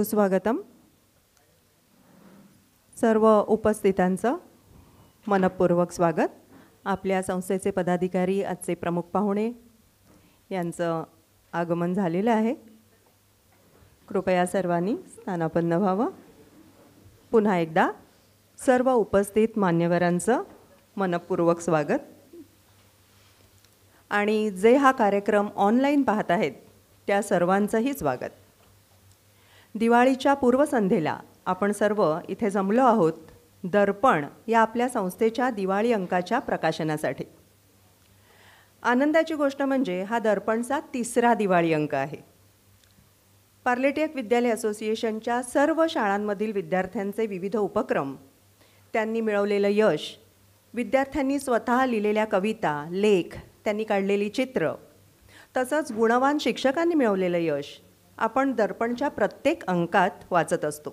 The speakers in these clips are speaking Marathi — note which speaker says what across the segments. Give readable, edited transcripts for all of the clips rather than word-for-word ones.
Speaker 1: सुस्वागतम. सर्व उपस्थितांचं मनपूर्वक स्वागत. आपल्या संस्थेचे पदाधिकारी, आजचे प्रमुख पाहुणे यांचं आगमन झालेलं आहे. कृपया सर्वांनी स्थानापन्न व्हावं. पुन्हा एकदा सर्व उपस्थित मान्यवरांचं मनपूर्वक स्वागत. आणि जे हा कार्यक्रम ऑनलाईन पाहत आहेत त्या सर्वांचंही स्वागत. दिवाळीच्या पूर्वसंध्येला आपण सर्व इथे जमलो आहोत दर्पण या आपल्या संस्थेच्या दिवाळी अंकाच्या प्रकाशनासाठी. आनंदाची गोष्ट म्हणजे हा दर्पणचा 3रा दिवाळी अंक आहे. पार्लेटिक विद्यालय असोसिएशनच्या सर्व शाळांमधील विद्यार्थ्यांचे विविध उपक्रम, त्यांनी मिळवलेलं यश, विद्यार्थ्यांनी स्वतः लिहिलेल्या कविता, लेख, त्यांनी काढलेली चित्र, तसंच गुणवान शिक्षकांनी मिळवलेलं यश आपण दर्पणच्या प्रत्येक अंकात वाचत असतो.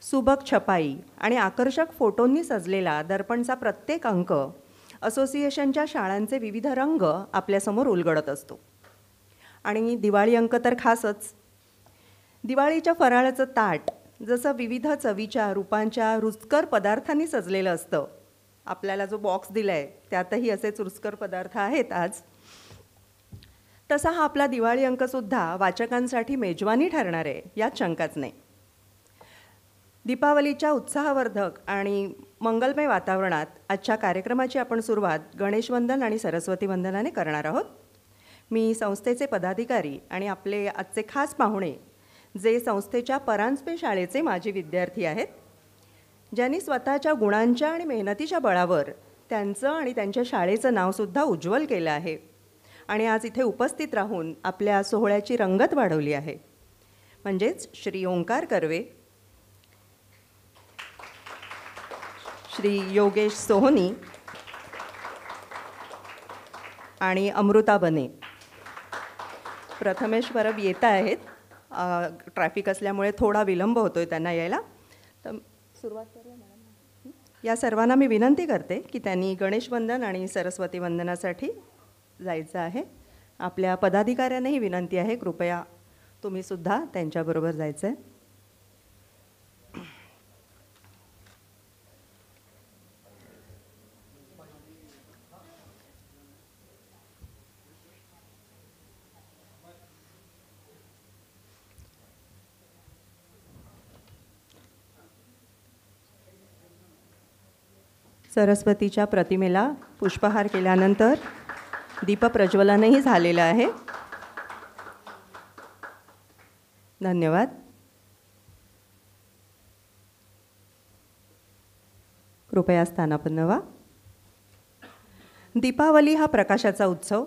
Speaker 1: सुबक छपाई आणि आकर्षक फोटोंनी सजलेला दर्पणचा प्रत्येक अंक असोसिएशनच्या शाळांचे विविध रंग आपल्यासमोर उलगडत असतो. आणि दिवाळी अंक तर खासच. दिवाळीच्या फराळाचं ताट जसं विविध चवीच्या रूपांच्या रुचकर पदार्थांनी सजलेलं असतं, आपल्याला जो बॉक्स दिला आहे त्यातही असेच रुचकर पदार्थ आहेत आज, तसा हा आपला दिवाळी अंकसुद्धा वाचकांसाठी मेजवानी ठरणार आहे यात शंकाच नाही. दीपावलीच्या उत्साहवर्धक आणि मंगलमय वातावरणात आजच्या कार्यक्रमाची आपण सुरुवात गणेशवंदन आणि सरस्वती वंदनाने करणार आहोत. मी संस्थेचे पदाधिकारी आणि आपले आजचे खास पाहुणे जे संस्थेच्या परांजपे शाळेचे माजी विद्यार्थी आहेत, ज्यांनी स्वतःच्या गुणांच्या आणि मेहनतीच्या बळावर त्यांचं आणि त्यांच्या शाळेचं नावसुद्धा उज्ज्वल केलं आहे आणि आज इथे उपस्थित राहून आपल्या सोहळ्याची रंगत वाढवली आहे, म्हणजेच श्री ओंकार कर्वे, श्री योगेश सोहनी आणि अमृता बने. प्रथमेश परब येत आहेत. ट्रॅफिक असल्यामुळे थोडा विलंब होतो आहे त्यांना यायला. तर सुरुवात करूया मॅडम. या सर्वांना मी विनंती करते की त्यांनी गणेशवंदन आणि सरस्वती वंदनासाठी जायचं आहे. आपल्या पदाधिकाऱ्यांनाही विनंती आहे, कृपया तुम्हीसुद्धा त्यांच्याबरोबर जायचं आहे. सरस्वतीच्या प्रतिमेला पुष्पहार केल्यानंतर दीपप्रज्वलनही झालेलं आहे. धन्यवाद. कृपया स्थानापन्न व्हा. दीपावली हा प्रकाशाचा उत्सव.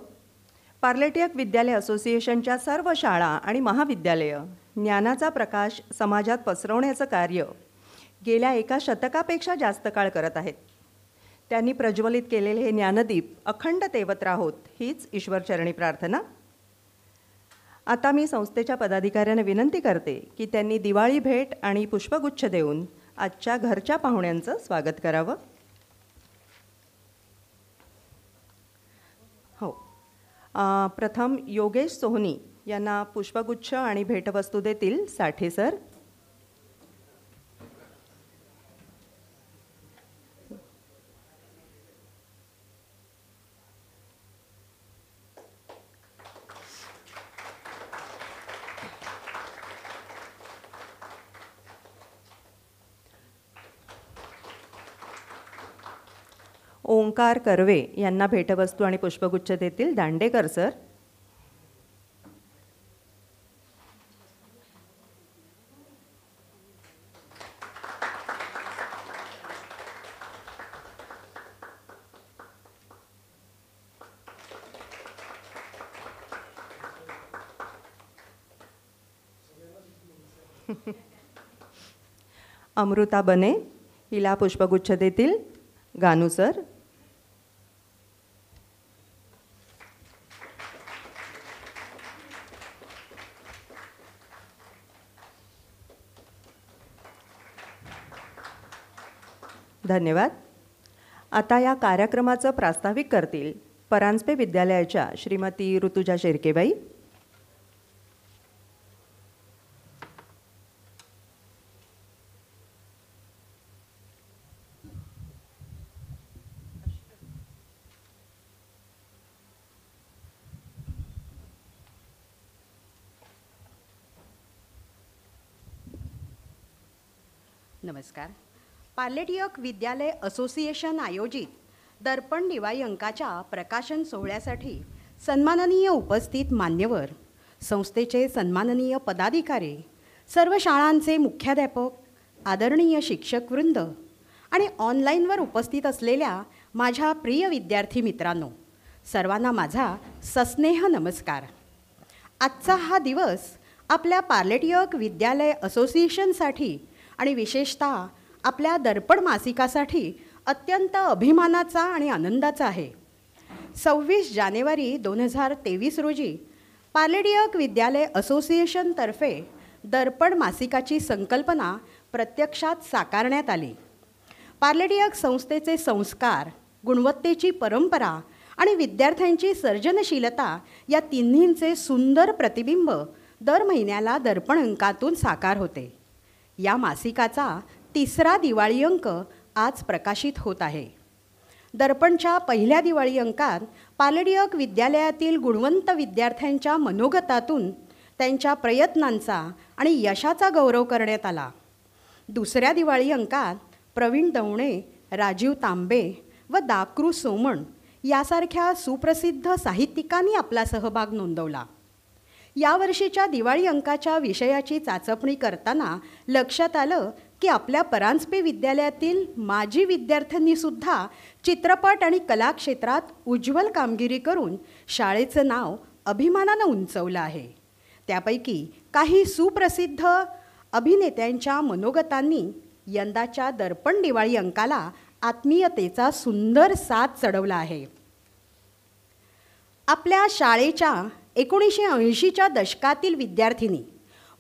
Speaker 1: पार्लेटिक विद्यालय असोसिएशनच्या सर्व शाळा आणि महाविद्यालयं ज्ञानाचा प्रकाश समाजात पसरवण्याचं कार्य गेल्या 1 शतकापेक्षा जास्त काळ करत आहेत. त्यांनी प्रज्वलित केलेले हे ज्ञानदीप अखंड तेवत राहोत हीच ईश्वरचरणी प्रार्थना. आता मी संस्थेच्या पदाधिकाऱ्यांना विनंती करते की त्यांनी दिवाळी भेट आणि पुष्पगुच्छ देऊन आजच्या घरच्या पाहुण्यांचं स्वागत करावं. हो, प्रथम योगेश सोहनी यांना पुष्पगुच्छ आणि भेटवस्तू देतील साठे सर. ओंकार कर्वे यांना भेटवस्तू आणि पुष्पगुच्छ देतील दांडेकर सर. अमृता बने हिला पुष्पगुच्छ देतील गानू सर. धन्यवाद. आता या कार्यक्रमाचं प्रास्ताविक करतील परांजपे विद्यालयाच्या श्रीमती ऋतुजा शेरकेबाई.
Speaker 2: नमस्कार. पार्लेटियक विद्यालय असोसिएशन आयोजित दर्पण दिवाळी अंकाच्या प्रकाशन सोहळ्यासाठी सन्माननीय उपस्थित मान्यवर, संस्थेचे सन्माननीय पदाधिकारी, सर्व शाळांचे मुख्याध्यापक, आदरणीय शिक्षकवृंद आणि ऑनलाईनवर उपस्थित असलेल्या माझ्या प्रिय विद्यार्थी मित्रांनो, सर्वांना माझा सस्नेह नमस्कार. आजचा हा दिवस आपल्या पार्लेटियक विद्यालय असोसिएशनसाठी आणि विशेषतः आपल्या दर्पण मासिकासाठी अत्यंत अभिमानाचा आणि आनंदाचा आहे. 26 जानेवारी 2023 रोजी पार्लेटियक विद्यालय असोसिएशनतर्फे दर्पण मासिकाची संकल्पना प्रत्यक्षात साकारण्यात आली. पार्लेटियक संस्थेचे संस्कार, गुणवत्तेची परंपरा आणि विद्यार्थ्यांची सर्जनशीलता या तिन्हींचे सुंदर प्रतिबिंब दर महिन्याला दर्पण अंकातून साकार होते. या मासिकाचा 3रा दिवाळी अंक आज प्रकाशित होत आहे. दर्पणच्या पहिल्या दिवाळी अंकात पार्लेटियक विद्यालयातील गुणवंत विद्यार्थ्यांच्या मनोगतातून त्यांच्या प्रयत्नांचा आणि यशाचा गौरव करण्यात आला. 2ऱ्या दिवाळी अंकात प्रवीण दवणे, राजीव तांबे व दाक्रू सोमण यासारख्या सुप्रसिद्ध साहित्यिकांनी आपला सहभाग नोंदवला. यावर्षीच्या दिवाळी अंकाच्या विषयाची चाचपणी करताना लक्षात आलं की आपल्या परांजपे विद्यालयातील माजी विद्यार्थ्यांनीसुद्धा चित्रपट आणि कला क्षेत्रात उज्ज्वल कामगिरी करून शाळेचं नाव अभिमानानं उंचवलं आहे. त्यापैकी काही सुप्रसिद्ध अभिनेत्यांच्या मनोगतांनी यंदाच्या दर्पण दिवाळी अंकाला आत्मीयतेचा सुंदर साज चढवला आहे. आपल्या शाळेच्या 1980च्या दशकातील विद्यार्थिनी,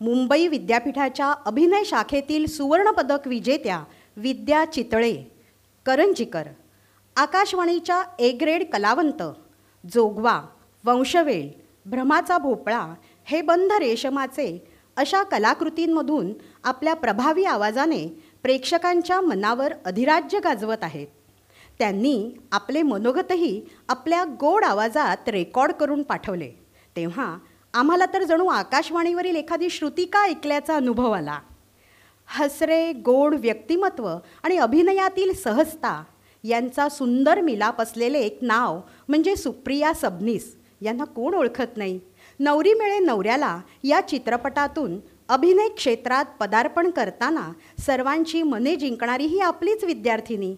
Speaker 2: मुंबई विद्यापीठाच्या अभिनय शाखेतील सुवर्णपदक विजेत्या विद्या चितळे, करंजीकर, आकाशवाणीच्या ए ग्रेड कलावंत, जोगवा, वंशवेल, भ्रमाचा भोपळा, हे बंध रेशमाचे अशा कलाकृतींमधून आपल्या प्रभावी आवाजाने प्रेक्षकांच्या मनावर अधिराज्य गाजवत आहेत. त्यांनी आपले मनोगतही आपल्या गोड आवाजात रेकॉर्ड करून पाठवले. तेव्हा आम्हाला तर जणू आकाशवाणीवरील एखादी श्रुतिका ऐकल्याचा अनुभव आला. हसरे गोड व्यक्तिमत्व आणि अभिनयातील सहजता यांचा सुंदर मिलाप असलेले एक नाव म्हणजे सुप्रिया सबनीस. यांना कोण ओळखत नाही? नवरी मिळे नवऱ्याला या चित्रपटातून अभिनय क्षेत्रात पदार्पण करताना सर्वांची मने जिंकणारी ही आपलीच विद्यार्थिनी.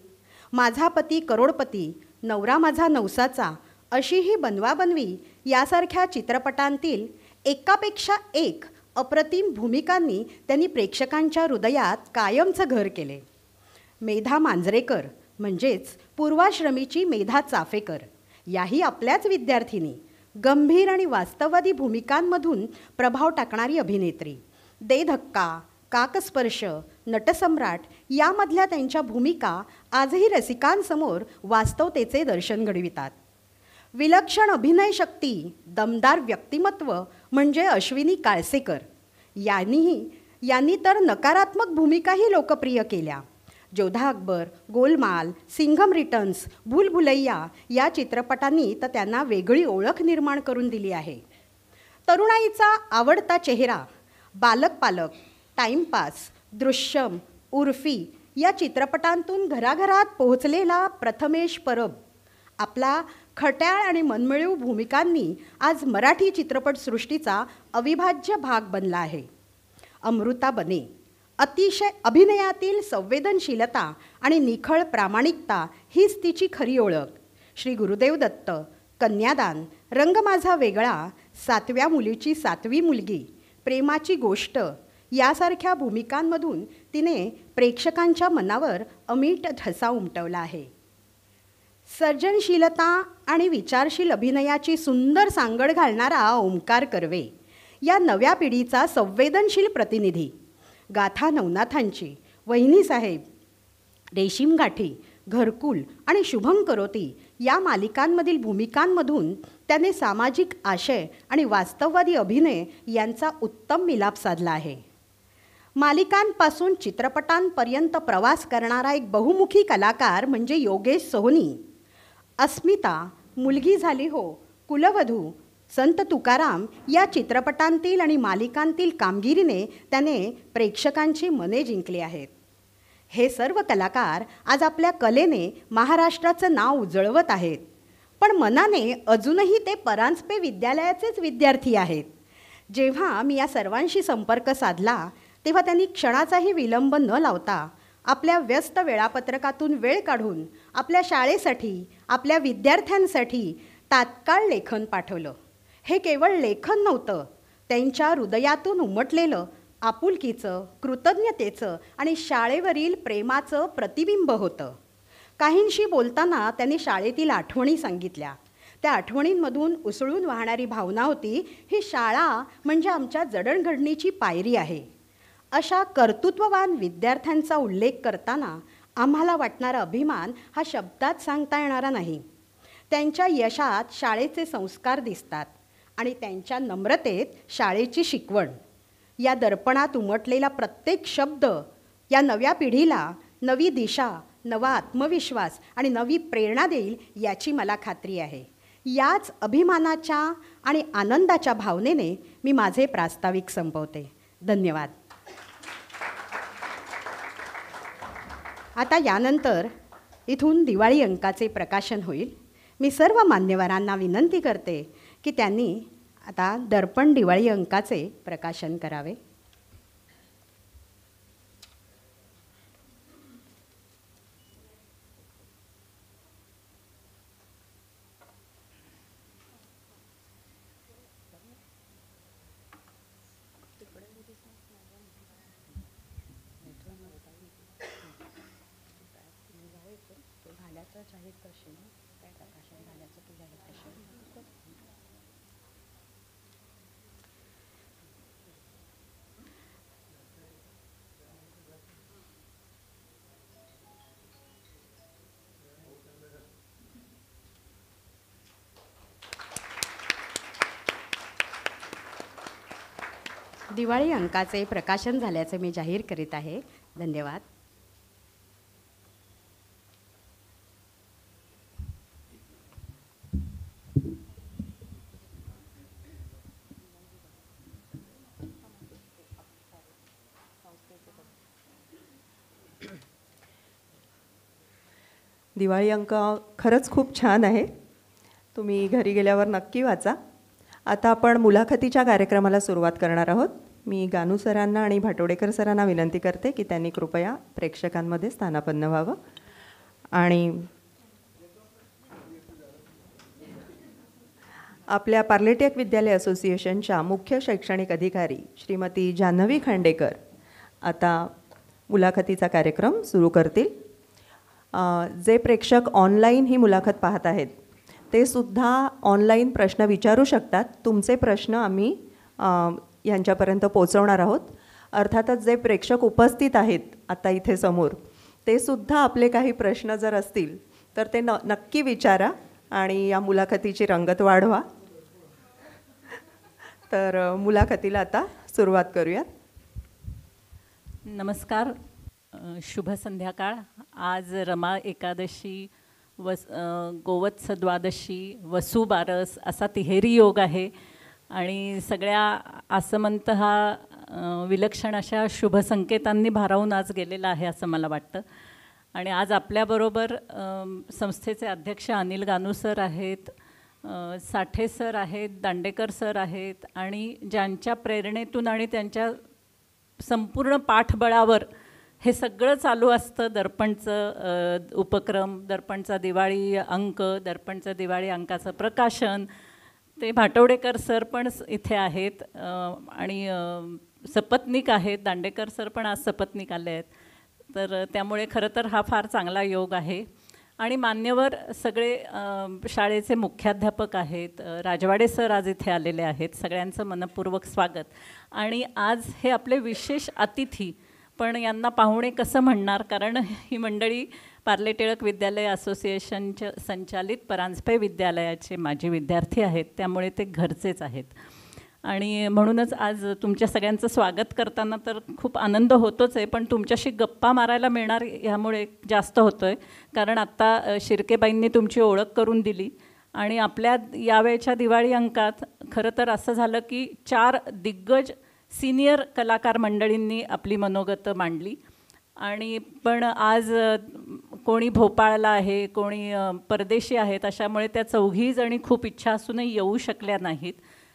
Speaker 2: माझा पती करोडपती, नवरा माझा नवसाचा अशी ही बनवाबनवी यासारख्या चित्रपटांतील एकापेक्षा एक अप्रतिम भूमिकांनी त्यांनी प्रेक्षकांच्या हृदयात कायमचं घर केले. मेधा मांजरेकर म्हणजेच पूर्वाश्रमीची मेधा चाफेकर याही आपल्याच विद्यार्थिनी. गंभीर आणि वास्तववादी भूमिकांमधून प्रभाव टाकणारी अभिनेत्री. दे धक्का, काकस्पर्श, नटसम्राट यामधल्या त्यांच्या भूमिका आजही रसिकांसमोर वास्तवतेचे दर्शन घडवितात. विलक्षण अभिनय शक्ती, दमदार व्यक्तिमत्व म्हणजे अश्विनी काळसेकर. यांनी तर नकारात्मक भूमिकाही लोकप्रिय केल्या. जोधा अकबर, गोलमाल, सिंघम रिटर्न्स, भूलभुलैया या चित्रपटांनी तर त्यांना वेगळी ओळख निर्माण करून दिली आहे. तरुणाईचा आवडता चेहरा, बालक पालक, टाईमपास, दृश्यम, उर्फी या चित्रपटांतून घराघरात पोहोचलेला प्रथमेश परब आपला खट्याळ आणि मनमिळीव भूमिकांनी आज मराठी चित्रपटसृष्टीचा अविभाज्य भाग बनला आहे. अमृता बने अतिशय अभिनयातील संवेदनशीलता आणि निखळ प्रामाणिकता हीच तिची खरी ओळख. श्री गुरुदेव दत्त, कन्यादान, रंग माझा वेगळा, 7व्या मुलीची 7वी मुलगी, प्रेमाची गोष्ट यासारख्या भूमिकांमधून तिने प्रेक्षकांच्या मनावर अमीट ठसा उमटवला आहे. सर्जनशीलता आणि विचारशील अभिनयाची सुंदर सांगड घालणारा ओंकार कर्वे या नव्या पिढीचा संवेदनशील प्रतिनिधी. गाथा नवनाथांची, वहिनीसाहेब, रेशीम गाठी, घरकुल आणि शुभम करोती या मालिकांमधील भूमिकांमधून त्याने सामाजिक आशय आणि वास्तववादी अभिनय यांचा उत्तम मिलाप साधला आहे. मालिकांपासून चित्रपटांपर्यंत प्रवास करणारा एक बहुमुखी कलाकार म्हणजे योगेश सोहनी. अस्मिता, मुलगी झाली हो, कुलवधू, संत तुकाराम या चित्रपटांतील आणि मालिकांतील कामगिरीने त्याने प्रेक्षकांची मने जिंकली आहेत. हे सर्व कलाकार आज आपल्या कलेने महाराष्ट्राचं नाव उजळवत आहेत, पण मनाने अजूनही ते परांजपे विद्यालयाचेच विद्यार्थी आहेत. जेव्हा मी या सर्वांशी संपर्क साधला तेव्हा त्यांनी क्षणाचाही विलंब न लावता आपल्या व्यस्त वेळापत्रकातून वेळ काढून आपल्या शाळेसाठी, आपल्या विद्यार्थ्यांसाठी तात्काळ लेखन पाठवलं. हे केवळ लेखन नव्हतं, त्यांच्या हृदयातून उमटलेलं आपुलकीचं, कृतज्ञतेचं आणि शाळेवरील प्रेमाचं प्रतिबिंब होतं. काहींशी बोलताना त्यांनी शाळेतील आठवणी सांगितल्या. त्या आठवणींमधून उसळून वाहणारी भावना होती, ही शाळा म्हणजे आमच्या जडणघडणीची पायरी आहे. अशा कर्तृत्ववान विद्यार्थ्यांचा उल्लेख करताना आम्हाला वाटणारा अभिमान हा शब्दात सांगता येणारा नाही. त्यांच्या यशात शाळेचे संस्कार दिसतात आणि त्यांच्या नम्रतेत शाळेची शिकवण. या दर्पणात उमटलेला प्रत्येक शब्द या नव्या पिढीला नवी दिशा, नवा आत्मविश्वास आणि नवी प्रेरणा देईल याची मला खात्री आहे. याच अभिमानाच्या आणि आनंदाच्या भावनेने मी माझे प्रास्ताविक संपवते. धन्यवाद. आता यानंतर इथून दिवाळी अंकाचे प्रकाशन होईल. मी सर्व मान्यवरांना विनंती करते की त्यांनी आता दर्पण दिवाळी अंकाचे प्रकाशन करावे. दिवाळी अंकाचे प्रकाशन झाल्याचे मी जाहीर करीत आहे. धन्यवाद.
Speaker 1: दिवाळी अंक खरंच खूप छान आहे. तुम्ही घरी गेल्यावर नक्की वाचा. आता आपण मुलाखतीच्या कार्यक्रमाला सुरुवात करणार आहोत. मी गानू सरांना आणि भाटोडेकर सरांना विनंती करते की त्यांनी कृपया प्रेक्षकांमध्ये स्थानापन्न व्हावं. आणि आपल्या पार्लेटेक विद्यालय असोसिएशनच्या मुख्य शैक्षणिक अधिकारी श्रीमती जान्हवी खांडेकर आता मुलाखतीचा कार्यक्रम सुरू करतील. जे प्रेक्षक ऑनलाईन ही मुलाखत पाहत आहेत ते सुद्धा ऑनलाईन प्रश्न विचारू शकतात. तुमचे प्रश्न आम्ही यांच्यापर्यंत पोहोचवणार आहोत. अर्थातच जे प्रेक्षक उपस्थित आहेत आता इथे समोर ते सुद्धा आपले काही प्रश्न जर असतील तर ते नक्की विचारा आणि या मुलाखतीची रंगत वाढवा. तर मुलाखतीला आता सुरुवात करूयात.
Speaker 3: नमस्कार, शुभ संध्याकाळ. आज रमा एकादशी, गोवत्स द्वादशी, वसू बारस असा तिहेरी योग आहे आणि सगळ्या आसमंत हा विलक्षण अशा शुभ संकेतांनी भारावून आज गेलेला आहे असं मला वाटतं. आणि आज आपल्याबरोबर संस्थेचे अध्यक्ष अनिल गानू सर आहेत, साठे सर आहेत, दांडेकर सर आहेत आणि ज्यांच्या प्रेरणेतून आणि त्यांच्या संपूर्ण पाठबळावर हे सगळं चालू असतं. दर्पणचं उपक्रम, दर्पणचा दिवाळी अंक, दर्पणचं दिवाळी अंकाचं प्रकाशन, ते भाटवडेकर सर पण इथे आहेत आणि सपत्नीक आहेत. दांडेकर सर पण आज सपत्नीक आले आहेत. तर त्यामुळे खरं तर हा फार चांगला योग आहे. आणि मान्यवर सगळे शाळेचे मुख्याध्यापक आहेत. राजवाडे सर आज इथे आलेले आहेत. सगळ्यांचं मनपूर्वक स्वागत. आणि आज हे आपले विशेष अतिथी, पण यांना पाहुणे कसं म्हणणार, कारण ही मंडळी पार्ले टिळक विद्यालय असोसिएशनच्या संचालित परांजपे विद्यालयाचे माजी विद्यार्थी आहेत, त्यामुळे ते घरचेच आहेत. आणि म्हणूनच आज तुमच्या सगळ्यांचं स्वागत करताना तर खूप आनंद होतोच आहे, पण तुमच्याशी गप्पा मारायला मिळणार ह्यामुळे जास्त होतो आहे. कारण आत्ता शिर्केबाईंनी तुमची ओळख करून दिली आणि आपल्या यावेळच्या दिवाळी अंकात खरं तर असं झालं की 4 दिग्गज सिनियर कलाकार मंडळींनी आपली मनोगतं मांडली आणि पण आज कोणी भोपाळला आहे, कोणी परदेशी आहेत, अशामुळे त्या चौघी जणी खूप इच्छा असूनही येऊ शकल्या नाहीत.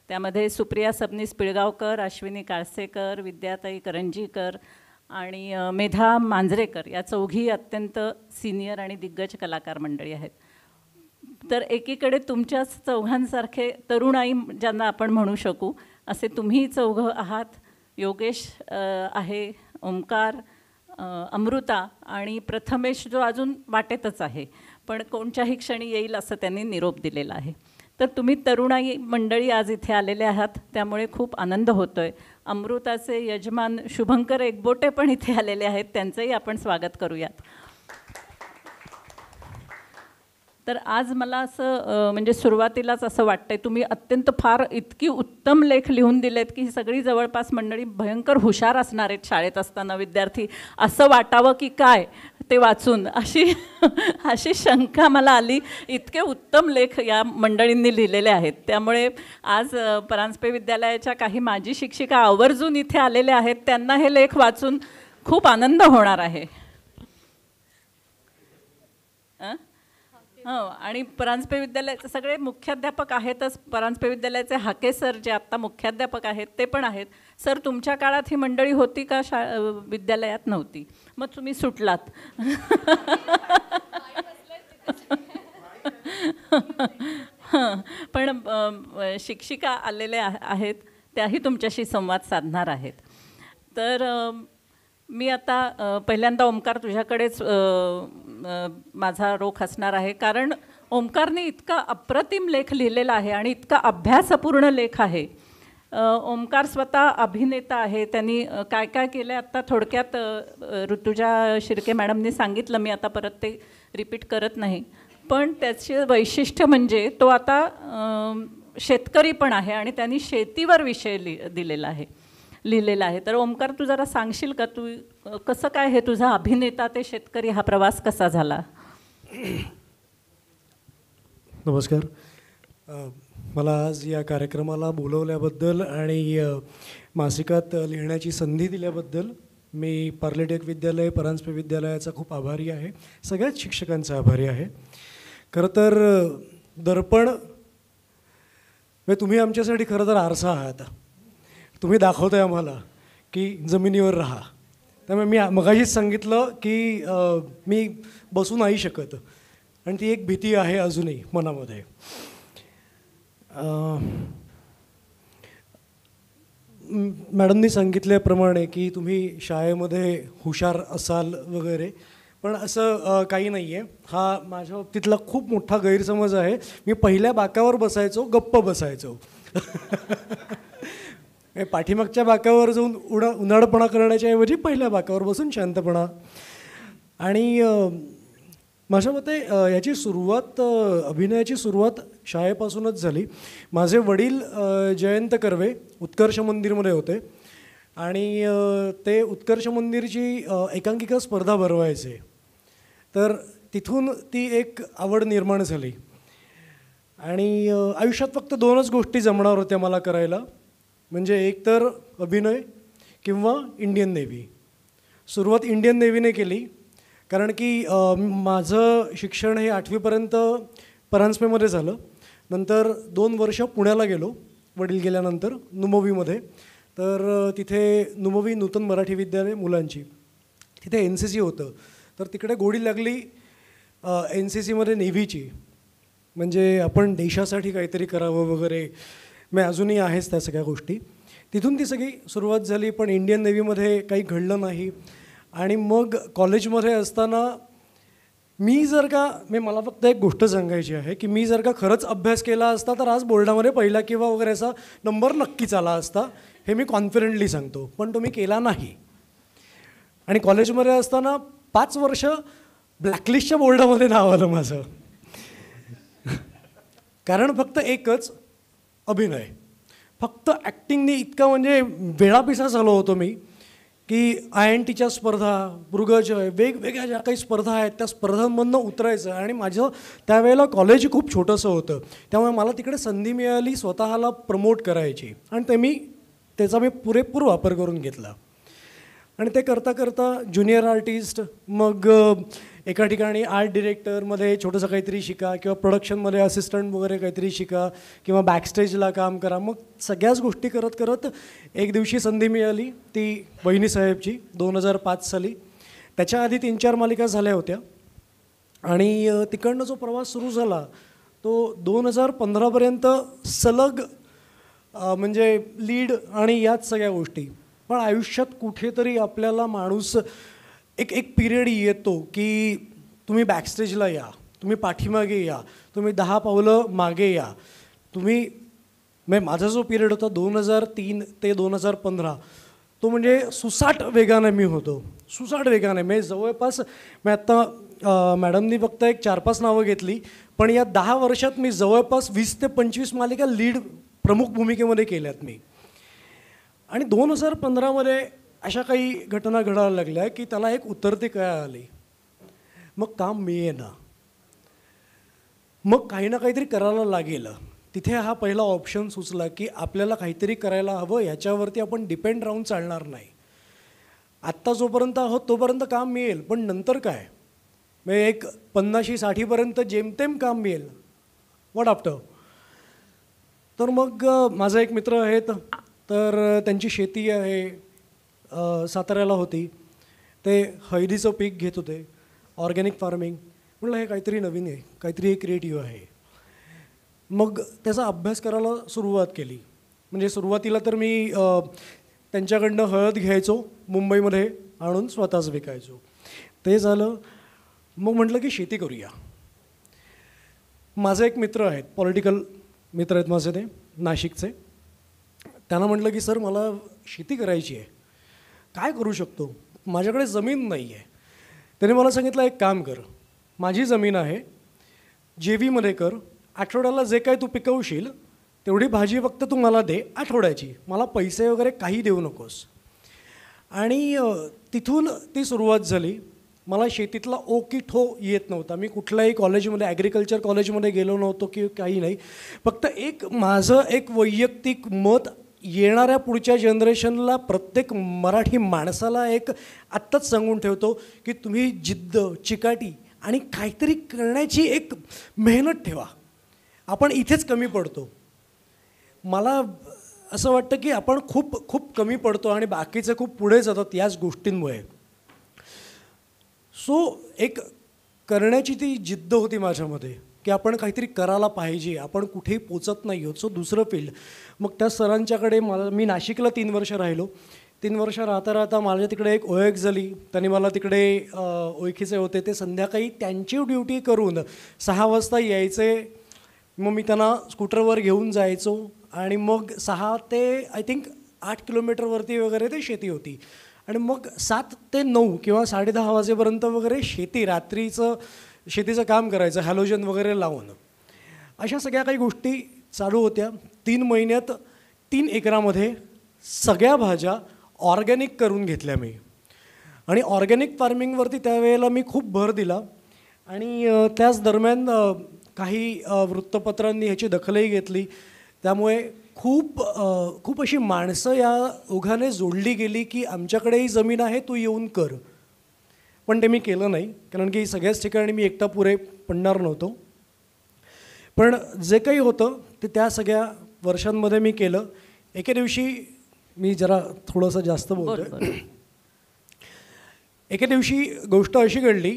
Speaker 3: त्यामध्ये सुप्रिया सबनीस पिळगावकर, अश्विनी काळसेकर, विद्याताई करंजीकर आणि मेधा मांजरेकर या चौघी अत्यंत सिनियर आणि दिग्गज कलाकार मंडळी आहेत. तर एकीकडे तुमच्याच चौघांसारखे तरुणाई ज्यांना आपण म्हणू शकू असे तुम्ही चौघं आहात. योगेश आहे, ओंकार, अमृता आणि प्रथमेश जो अजून वाटेतच आहे, पण कोणत्याही क्षणी येईल असं त्यांनी निरोप दिलेला आहे. तर तुम्ही तरुणाई मंडळी आज इथे आलेले आहात, त्यामुळे खूप आनंद होतो आहे. अमृताचे यजमान शुभंकर एकबोटे पण इथे आलेले आहेत, त्यांचंही आपण स्वागत करूयात. तर आज मला असं म्हणजे सुरुवातीलाच असं वाटतंय, तुम्ही अत्यंत फार इतकी उत्तम लेख लिहून दिलेत की ही सगळी जवळपास मंडळी भयंकर हुशार असणार आहेत शाळेत असताना विद्यार्थी, असं वाटावं की काय ते वाचून, अशी शंका मला आली. इतके उत्तम लेख या मंडळींनी लिहिलेले आहेत. त्यामुळे आज परांजपे विद्यालयाच्या काही माजी शिक्षिका आवर्जून इथे आलेल्या आहेत, त्यांना हे लेख वाचून खूप आनंद होणार आहे. हो, आणि परांजपे विद्यालयाचे सगळे मुख्याध्यापक आहेतच. परांजपे विद्यालयाचे हाके सर जे आत्ता मुख्याध्यापक आहेत ते पण आहेत. सर, तुमच्या काळात ही मंडळी होती का? विद्यालयात नव्हती, मग तुम्ही सुटलात. पण शिक्षिका आलेल्या आहेत, त्याही तुमच्याशी संवाद साधणार आहेत. तर मी आता पहिल्यांदा ओंकार तुझ्याकडेच माझा रोख असणार आहे, कारण ओंकारने इतका अप्रतिम लेख लिहिलेला आहे आणि इतका अभ्यासपूर्ण लेख आहे. ओंकार स्वतः अभिनेता आहे. त्यांनी काय काय केलं आहे आत्ता थोडक्यात ऋतुजा शिर्के मॅडमनी सांगितलं, मी आता परत ते रिपीट करत नाही. पण त्याचे वैशिष्ट्य म्हणजे तो आता शेतकरी पण आहे आणि त्यांनी शेतीवर विषय लिहिलेला आहे. तर ओंकार, तू जरा सांगशील का, तू कसं काय हे तुझा अभिनेता ते शेतकरी हा प्रवास कसा झाला?
Speaker 4: नमस्कार. मला आज या कार्यक्रमाला बोलवल्याबद्दल आणि मासिकात लिहिण्याची संधी दिल्याबद्दल मी पार्लेटेक विद्यालय, परांजपे विद्यालयाचा खूप आभारी आहे. सगळ्याच शिक्षकांचा आभारी आहे. खरं तर दर्पण म्हणजे तुम्ही आमच्यासाठी खरं तर आरसा आहात. तुम्ही दाखवताय आम्हाला की जमिनीवर राहा. त्यामुळे मी मगाशीच सांगितलं की मी बसू नाही शकत आणि ती एक भीती आहे अजूनही मनामध्ये. मॅडमनी सांगितल्याप्रमाणे की तुम्ही शाळेमध्ये हुशार असाल वगैरे, पण असं काही नाही आहे. हा माझ्या बाबतीतला खूप मोठा गैरसमज आहे. मी पहिल्या बाकावर बसायचो, गप्प बसायचो. पाठीमागच्या बाकावर जाऊन उन्हाळपणा करण्याच्या ऐवजी पहिल्या बाकावर बसून शांतपणा. आणि माझ्या मते याची सुरुवात, अभिनयाची सुरुवात शाळेपासूनच झाली. माझे वडील जयंत कर्वे उत्कर्ष मंदिरमध्ये होते आणि ते उत्कर्ष मंदिरची एकांकिका स्पर्धा भरवायचे. तर तिथून ती एक आवड निर्माण झाली आणि आयुष्यात फक्त दोनच गोष्टी जमणार होत्या मला करायला, म्हणजे एक तर अभिनय किंवा इंडियन नेव्ही. सुरुवात इंडियन नेव्हीने केली, कारण की माझं शिक्षण हे 8वीपर्यंत परांजपेमध्ये झालं. नंतर 2 वर्ष पुण्याला गेलो वडील गेल्यानंतर नुमवीमध्ये. तर तिथे नुमवी नूतन मराठी विद्यालय मुलांची, तिथे NCC होतं. तर तिकडे गोडी लागली NCCमध्ये नेव्हीची, म्हणजे आपण देशासाठी काहीतरी करावं वगैरे. मी अजूनही आहेच त्या सगळ्या गोष्टी. तिथून ती सगळी सुरुवात झाली. पण इंडियन नेव्हीमध्ये काही घडलं नाही. आणि मग कॉलेजमध्ये असताना मला फक्त एक गोष्ट सांगायची आहे की मी जर का खरंच अभ्यास केला असता तर आज बोर्डामध्ये पहिला किंवा वगैरे असा नंबर नक्कीच आला असता, हे मी कॉन्फिडेंटली सांगतो. पण तो मी केला नाही. आणि कॉलेजमध्ये असताना 5 वर्ष ब्लॅकलिस्टच्या बोर्डामध्ये नाव आलं माझं. कारण फक्त एकच, अभिनय. फक्त ॲक्टिंगने इतका म्हणजे वेळापिसा झालो होतो मी की INTच्या स्पर्धा, मृगजय, वेगवेगळ्या ज्या काही स्पर्धा आहेत त्या स्पर्धांमधनं उतरायचं. आणि माझं त्यावेळेला कॉलेज खूप छोटंसं होतं, त्यामुळे मला तिकडे संधी मिळाली स्वतःला प्रमोट करायची आणि त्याचा मी पुरेपूर वापर करून घेतला. आणि ते करता करता ज्युनियर आर्टिस्ट, मग एका ठिकाणी आर्ट डिरेक्टरमध्ये छोटंसं काहीतरी शिका, किंवा प्रोडक्शनमध्ये असिस्टंट वगैरे काहीतरी शिका, किंवा बॅकस्टेजला काम करा. मग सगळ्याच गोष्टी करत करत एक दिवशी संधी मिळाली, ती वहिनीसाहेबची 2005 साली. त्याच्या आधी 3-4 मालिका झाल्या होत्या. आणि तिकडनं जो प्रवास सुरू झाला तो 2015पर्यंत सलग म्हणजे लीड आणि याच सगळ्या गोष्टी. पण आयुष्यात कुठेतरी आपल्याला माणूस एक पिरियड येतो की तुम्ही बॅकस्टेजला या, तुम्ही पाठीमागे या, तुम्ही 10 पावलं मागे या. तुम्ही म्हणजे माझा जो पिरियड होता 2003 ते 2015, तो म्हणजे सुसाट वेगाने मी होतो, सुसाट वेगाने. म्हणजे जवळपास मी आत्ता मॅडमनी फक्त एक 4-5 नावं घेतली, पण या 10 वर्षात मी जवळपास 20 ते 25 मालिका लीड प्रमुख भूमिकेमध्ये केल्यात मी. आणि 2015मध्ये अशा काही घटना घडायला लागल्या की त्याला एक उतरती कळ आली. मग काम मिळेना, मग काही ना काहीतरी करायला लागेल. तिथे हा पहिला ऑप्शन सुचला की आपल्याला काहीतरी करायला हवं, ह्याच्यावरती आपण डिपेंड राहून चालणार नाही. आत्ता जोपर्यंत आहोत तोपर्यंत काम मिळेल, पण नंतर काय, म्हणजे एक 50-60पर्यंत जेमतेम काम मिळेल, व्हॉट आफ्टर. तर मग माझा एक मित्र आहेत, तर त्यांची शेती आहे, साताऱ्याला होती. ते हळदीचं पीक घेत होते, ऑर्गॅनिक फार्मिंग. म्हटलं हे काहीतरी नवीन आहे, काहीतरी एक क्रिएटिव्ह आहे. मग त्याचा अभ्यास करायला सुरुवात केली. म्हणजे सुरुवातीला तर मी त्यांच्याकडनं हळद घ्यायचो, मुंबईमध्ये आणून स्वतःच विकायचो. ते झालं. मग म्हटलं की शेती करूया. माझे एक मित्र आहेत, पॉलिटिकल मित्र आहेत माझे, ते नाशिकचे. त्यांना म्हटलं की सर मला शेती करायची आहे, काय करू शकतो, माझ्याकडे जमीन नाही आहे. त्याने मला सांगितलं एक काम कर, माझी जमीन आहे, जेवीमध्ये कर, आठवड्याला जे काय तू पिकवशील तेवढी भाजी फक्त तू मला दे आठवड्याची, मला पैसे वगैरे काही देऊ नकोस. आणि तिथून ती सुरुवात झाली. मला शेतीतला ओ की ठो येत नव्हता. मी कुठल्याही कॉलेजमध्ये, ॲग्रिकल्चर कॉलेजमध्ये गेलो नव्हतो की काही नाही. फक्त एक माझं एक वैयक्तिक मत, येणाऱ्या पुढच्या जनरेशनला, प्रत्येक मराठी माणसाला एक आत्ताच सांगून ठेवतो की तुम्ही जिद्द, चिकाटी आणि काहीतरी करण्याची एक मेहनत ठेवा. आपण इथेच कमी पडतो. मला असं वाटतं की आपण खूप खूप कमी पडतो आणि बाकीचे खूप पुढे जातात याच गोष्टींमुळे. सो एक करण्याची ती जिद्द होती माझ्यामध्ये की आपण काहीतरी करायला पाहिजे, आपण कुठेही पोचत नाही आहोत. सो दुसरं फील्ड. मग त्या सरांच्याकडे मी नाशिकला 3 वर्ष राहिलो. 3 वर्ष राहता राहता माझ्या तिकडे एक ओळख झाली. त्यांनी मला तिकडे ओळखीचे होते, ते संध्याकाळी त्यांची ड्युटी करून 6 वाजता यायचे. मग मी त्यांना स्कूटरवर घेऊन जायचो आणि मग 6 ते आय थिंक 8 किलोमीटरवरती वगैरे ते शेती होती. आणि मग 7 ते 9 किंवा 10:30 वाजेपर्यंत वगैरे शेती, रात्रीचं शेतीचं काम करायचं, हॅलोजन वगैरे लावून. अशा सगळ्या काही गोष्टी चालू होत्या. 3 महिन्यात 3 एकरामध्ये सगळ्या भाज्या ऑर्गॅनिक करून घेतल्या मी. आणि ऑर्गॅनिक फार्मिंगवरती त्यावेळेला मी खूप भर दिला. आणि त्याच दरम्यान काही वृत्तपत्रांनी ह्याची दखलही घेतली. त्यामुळे खूप अशी माणसं या ओघाने जोडली गेली की आमच्याकडेही जमीन आहे, तू येऊन कर. पण ते मी केलं नाही, कारण की सगळ्याच ठिकाणी मी एकटा पुरे पडणार नव्हतो. पण जे काही होतं ते त्या सगळ्या वर्षांमध्ये मी केलं. एके दिवशी मी जरा थोडंसं जास्त बोलतो. एके दिवशी गोष्ट अशी घडली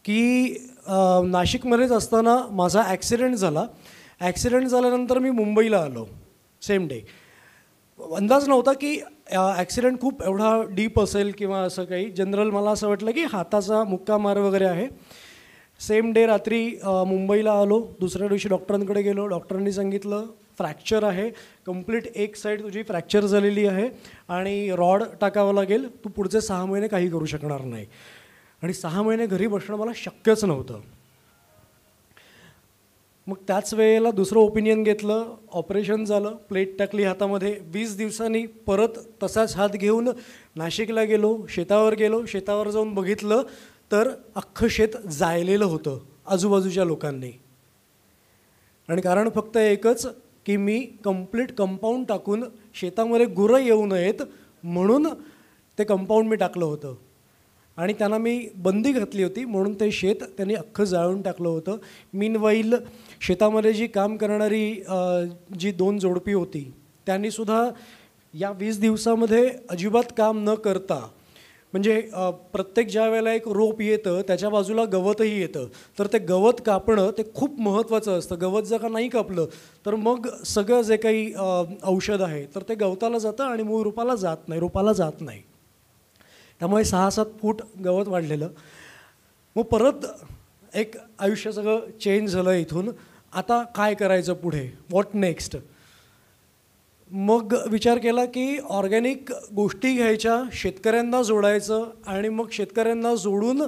Speaker 4: की नाशिकमध्येच असताना माझा ॲक्सिडेंट झाला. ॲक्सिडेंट झाल्यानंतर मी मुंबईला आलो सेम डे. अंदाज नव्हता की ॲक्सिडेंट खूप एवढा डीप असेल किंवा असं काही. जनरल मला असं वाटलं की हाताचा मुक्का मार वगैरे आहे. सेम डे रात्री मुंबईला आलो. दुसऱ्या दिवशी डॉक्टरांकडे गेलो. डॉक्टरांनी सांगितलं फ्रॅक्चर आहे, कंप्लीट एक साईड तुझी फ्रॅक्चर झालेली आहे आणि रॉड टाकावं लागेल, तू पुढचे 6 महिने काही करू शकणार नाही. आणि 6 महिने घरी बसणं मला शक्यच नव्हतं. मग त्याच वेळेला दुसरं ओपिनियन घेतलं, ऑपरेशन झालं, प्लेट टाकली हातामध्ये. 20 दिवसांनी परत तसाच हात घेऊन नाशिकला गेलो, शेतावर गेलो. शेतावर जाऊन बघितलं तर अख्खं शेत जाळलेलं होतं आजूबाजूच्या लोकांनी. आणि कारण फक्त एकच की मी कंप्लीट कंपाऊंड टाकून शेतामध्ये गुरं येऊ नयेत म्हणून ते कंपाऊंड मी टाकलं होतं आणि त्यांना मी बंदी घातली होती, म्हणून ते शेत त्यांनी अख्खं जाळून टाकलं होतं. मीनवाईल शेतामध्ये जी काम करणारी जी 2 जोडपी होती त्यांनीसुद्धा या 20 दिवसामध्ये अजिबात काम न करता, म्हणजे प्रत्येक ज्या वेळेला एक रोप येतं त्याच्या बाजूला गवतही येतं, तर ते गवत कापणं ते खूप महत्त्वाचं असतं. गवत जर का नाही कापलं तर मग सगळं जे काही औषध आहे तर ते गवताला जातं आणि मूळ रोपाला जात नाही. त्यामुळे 6-7 फूट गवत वाढलेलं. मग परत एक आयुष्य सगळं चेंज झालं इथून. आता काय करायचं पुढे, व्हॉट नेक्स्ट. मग विचार केला की ऑर्गॅनिक गोष्टी घ्यायच्या, शेतकऱ्यांना जोडायचं आणि मग शेतकऱ्यांना जोडून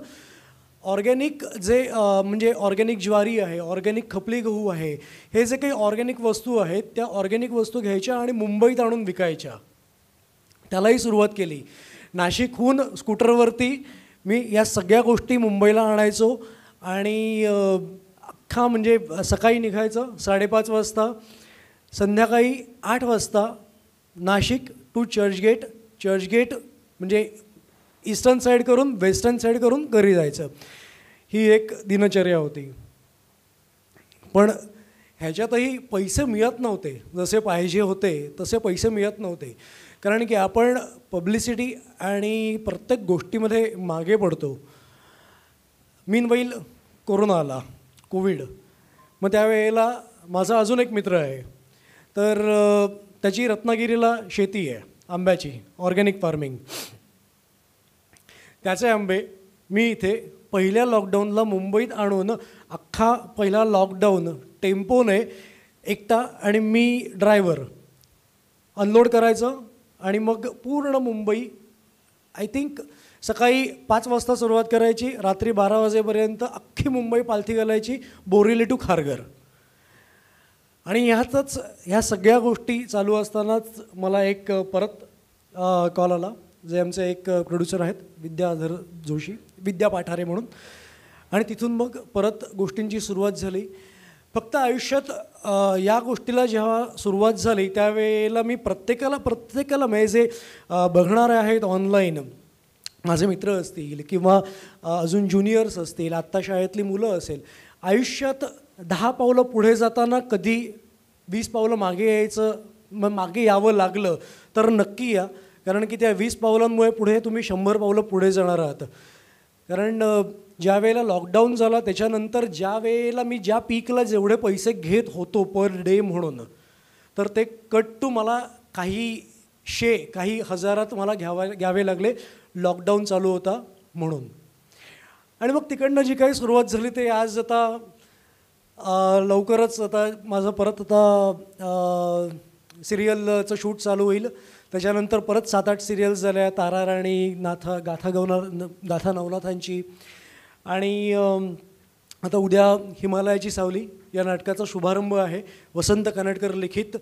Speaker 4: ऑर्गॅनिक जे म्हणजे ऑर्गॅनिक ज्वारी आहे, ऑर्गॅनिक खपली गहू आहे, हे जे काही ऑर्गॅनिक वस्तू आहेत त्या ऑर्गॅनिक वस्तू घ्यायच्या आणि मुंबईत आणून विकायच्या. त्यालाही सुरुवात केली. नाशिकहून स्कूटरवरती मी या सगळ्या गोष्टी मुंबईला आणायचो आणि अख्खा म्हणजे सकाळी निघायचं 5:30 वाजता, संध्याकाळी 8 वाजता नाशिक टू चर्चगेट, चर्चगेट म्हणजे ईस्टर्न साईड करून वेस्टर्न साईड करून घरी जायचं. ही एक दिनचर्या होती. पण ह्याच्यातही पैसे मिळत नव्हते, जसे पाहिजे होते तसे पैसे मिळत नव्हते. कारण की आपण पब्लिसिटी आणि प्रत्येक गोष्टीमध्ये मागे पडतो. मीनवाईल कोरोना आला, कोविड. मग त्यावेळेला माझा अजून एक मित्र आहे, तर त्याची रत्नागिरीला शेती आहे आंब्याची, ऑर्गॅनिक फार्मिंग. त्याचे आंबे मी इथे पहिल्या लॉकडाऊनला मुंबईत आणून अख्खा पहिला लॉकडाऊन टेम्पोने एकटा आणि मी ड्रायव्हर अनलोड करायचं आणि मग पूर्ण मुंबई, आय थिंक सकाळी 5 वाजता सुरुवात करायची, रात्री 12 वाजेपर्यंत अख्खी मुंबई पालथी घालायची, बोरिवली टू खारघर. आणि ह्यातच ह्या सगळ्या गोष्टी चालू असतानाच मला एक परत कॉल आला, जे आमचे एक प्रोड्युसर आहेत विद्याधर जोशी, विद्या पाठारे म्हणून. आणि तिथून मग परत गोष्टींची सुरुवात झाली. फक्त आयुष्यात या गोष्टीला जेव्हा सुरुवात झाली त्यावेळेला मी प्रत्येकाला म्हणजे जे बघणारे आहेत ऑनलाईन, माझे मित्र असतील किंवा अजून ज्युनियर्स असतील, आत्ता शाळेतली मुलं असेल, आयुष्यात 10 पावलं पुढे जाताना कधी 20 पावलं मागे यावं लागलं तर नक्की या. कारण की त्या 20 पावलांमुळे पुढे तुम्ही 100 पावलं पुढे जाणार आहात. कारण ज्या वेळेला लॉकडाऊन झाला त्याच्यानंतर ज्या वेळेला मी ज्या पीकला जेवढे पैसे घेत होतो पर डे म्हणून, तर ते कट टू मला काही हजारात मला घ्यावे लागले, लॉकडाऊन चालू होता म्हणून. आणि मग तिकडनं जी काही सुरुवात झाली ते आज आता लवकरच आता माझं परत आता सिरियलचं शूट चालू होईल. त्याच्यानंतर परत 7-8 सिरियल्स झाल्या, तारा राणी, गाथा नवनाथांची. आणि आता उद्या हिमालयाची सावली या नाटकाचा शुभारंभ आहे. वसंत कानेटकर लिखित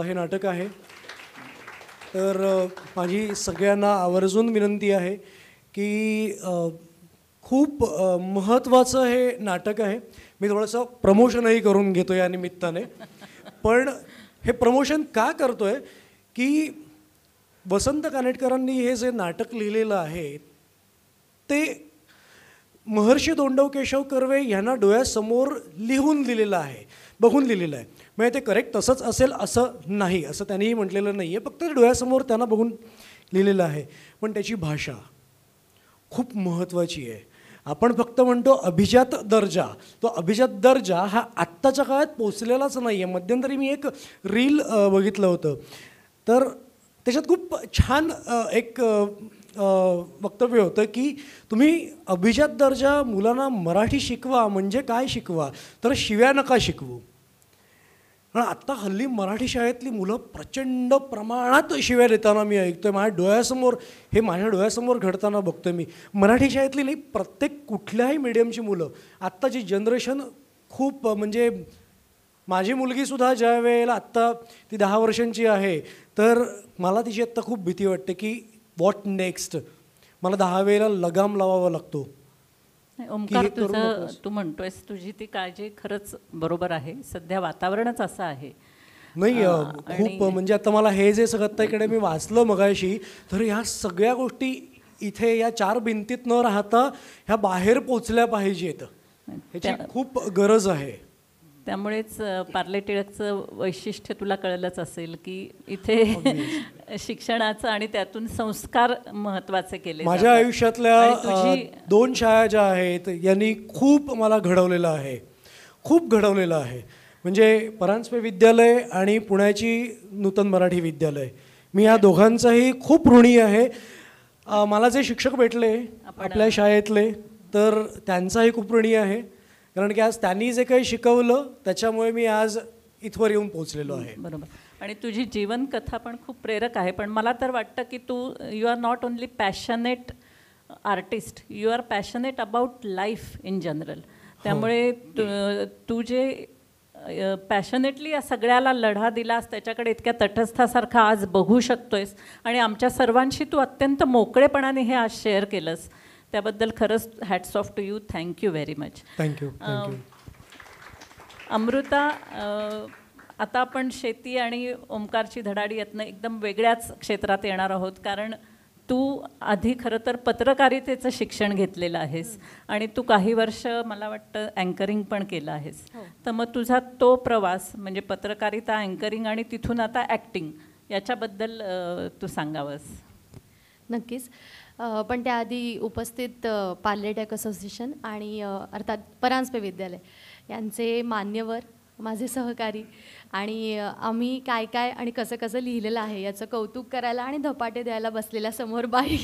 Speaker 4: हे नाटक आहे. तर माझी सगळ्यांना आवर्जून विनंती आहे की खूप महत्त्वाचं हे नाटक आहे. मी थोडंसं प्रमोशनही करून घेतो या निमित्ताने. पण हे प्रमोशन का करतो आहे की वसंत कानेटकरांनी हे जे नाटक लिहिलेलं आहे ते महर्षी दोंडव केशव कर्वे यांना डोळ्यासमोर लिहून लिहिलेलं आहे, बघून लिहिलेलं आहे. म्हणजे ते करेक्ट तसंच असेल असं नाही, असं त्यांनीही म्हटलेलं नाही आहे, फक्त डोळ्यासमोर त्यांना बघून लिहिलेलं आहे. पण त्याची भाषा खूप महत्त्वाची आहे. आपण फक्त म्हणतो अभिजात दर्जा, तो अभिजात दर्जा हा आत्ताच्या काळात पोचलेलाच नाही आहे. मध्यंतरी मी एक रील बघितलं होतं, तर त्याच्यात खूप छान एक वक्तव्य होतं की तुम्ही अभिजात दर्जा मुलांना मराठी शिकवा, म्हणजे काय शिकवा, तर शिव्या नका शिकवू. पण आत्ता हल्ली मराठी शाळेतली मुलं प्रचंड प्रमाणात शिव्या देताना मी ऐकतो आहे. माझ्या डोळ्यासमोर घडताना बघतो आहे मी. मराठी शाळेतली नाही, प्रत्येक कुठल्याही मीडियमची मुलं, आत्ताची जनरेशन खूप, म्हणजे माझी मुलगीसुद्धा ज्या वेळेला आत्ता ती 10 वर्षांची आहे, तर मला तिची आत्ता खूप भीती वाटते की व्हॉट नेक्स्ट. मला 10 वेळेला लगाम लावावा लागतो.
Speaker 3: ओमकार, तू म्हणतोयस तुझी ती काळजी खरंच बरोबर आहे. सध्या वातावरणच असं आहे.
Speaker 4: नाही खूप म्हणजे आता मला हे जे सगळं इकडे मी वाचलं मगाशी, तर ह्या सगळ्या गोष्टी इथे या 4 भिंतीत न राहता ह्या बाहेर पोचल्या पाहिजेत, ह्याची खूप गरज आहे.
Speaker 3: त्यामुळेच पार्ले टिळकचं वैशिष्ट्य तुला कळलंच असेल की इथे शिक्षणाचं आणि त्यातून संस्कार महत्त्वाचे केले.
Speaker 4: माझ्या आयुष्यातल्या 2 शाळा ज्या आहेत यांनी खूप मला घडवलेलं आहे, खूप घडवलेलं आहे. म्हणजे परांजपे विद्यालय आणि पुण्याची नूतन मराठी विद्यालय, मी या दोघांचाही खूप ऋणी आहे. मला जे शिक्षक भेटले आपल्या शाळेतले, तर त्यांचाही खूप ऋणी आहे. कारण की आज त्यांनी जे काही शिकवलं त्याच्यामुळे मी आज इथवर येऊन पोहोचलेलो आहे.
Speaker 3: बरोबर. आणि तुझी जीवनकथा पण खूप प्रेरक आहे. पण मला तर वाटतं की you are not only passionate artist, you are passionate about life in general. त्यामुळे तू जे पॅशनेटली या सगळ्याला लढा दिलास त्याच्याकडे इतक्या तटस्थासारखा आज बघू शकतोयस आणि आमच्या सर्वांशी तू अत्यंत मोकळेपणाने हे आज शेअर केलंस, त्याबद्दल खरंच hats off to you. Thank you very much.
Speaker 4: Thank you.
Speaker 3: Amrita, आता आपण शेती आणि ओंकारची धडाडी यातनं एकदम वेगळ्याच क्षेत्रात येणार आहोत. कारण तू आधी खरं तर पत्रकारितेचं शिक्षण घेतलेलं आहेस आणि तू काही वर्ष मला वाटतं अँकरिंग पण केलं आहेस. तर मग तुझा तो प्रवास म्हणजे पत्रकारिता, अँकरिंग आणि तिथून आता ॲक्टिंग याच्याबद्दल तू सांगावंस.
Speaker 5: नक्कीच. पण त्याआधी उपस्थित पार्ले टिळक असोसिएशन आणि अर्थात परांजपे विद्यालय यांचे मान्यवर, माझे सहकारी आणि आम्ही काय काय आणि कसं कसं लिहिलेलं आहे याचं कौतुक करायला आणि धपाटे द्यायला बसलेल्या समोर बाई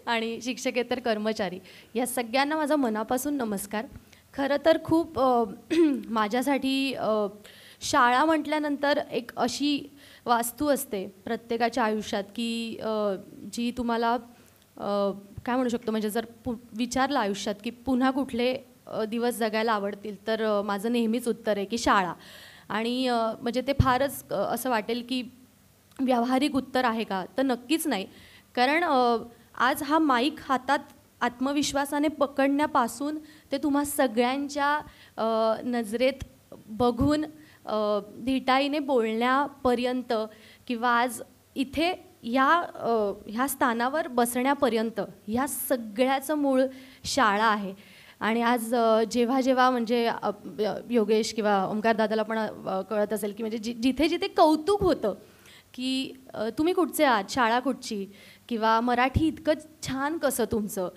Speaker 5: आणि शिक्षकेतर कर्मचारी या सगळ्यांना माझा मनापासून नमस्कार. खरं तर खूप माझ्यासाठी शाळा म्हटल्यानंतर एक अशी वास्तू असते प्रत्येकाच्या आयुष्यात की जी तुम्हाला काय म्हणू शकतो, म्हणजे जर विचारलं आयुष्यात की पुन्हा कुठले दिवस जगायला आवडतील, तर माझं नेहमीच उत्तर आहे की शाळा. आणि म्हणजे ते फारच असं वाटेल की व्यावहारिक उत्तर आहे का, तर नक्कीच नाही. कारण आज हा माईक हातात आत्मविश्वासाने पकडण्यापासून ते तुम्हा सगळ्यांच्या नजरेत बघून धिटाईने बोलण्यापर्यंत किंवा आज इथे ह्या स्थानावर बसण्यापर्यंत ह्या सगळ्याचं मूळ शाळा आहे. आणि आज जेव्हा जेव्हा म्हणजे योगेश किंवा ओंकार दादाला पण कळत असेल की म्हणजे जिथे जिथे कौतुक होतं की तुम्ही कुठचे आहात, शाळा कुठची, किंवा मराठी इतकं छान कसं तुमचं,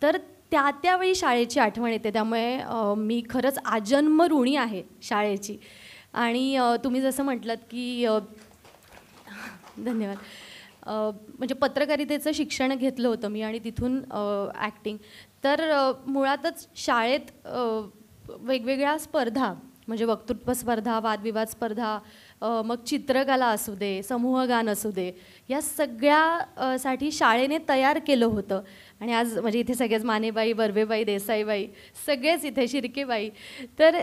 Speaker 5: तर त्यावेळी शाळेची आठवण येते. त्यामुळे मी खरंच आजन्म ऋणी आहे शाळेची. आणि तुम्ही जसं म्हटलं की धन्यवाद, म्हणजे पत्रकारितेचं शिक्षण घेतलं होतं मी आणि तिथून ॲक्टिंग. तर मुळातच शाळेत वेगवेगळ्या स्पर्धा, म्हणजे वक्तृत्व स्पर्धा, वादविवाद स्पर्धा, मग चित्रकला असू दे, समूहगान असू दे, या सगळ्यासाठी शाळेने तयार केलं होतं. आणि आज म्हणजे इथे सगळेच मानेबाई, बर्वेबाई, देसाईबाई, सगळेच इथे शिर्केबाई, तर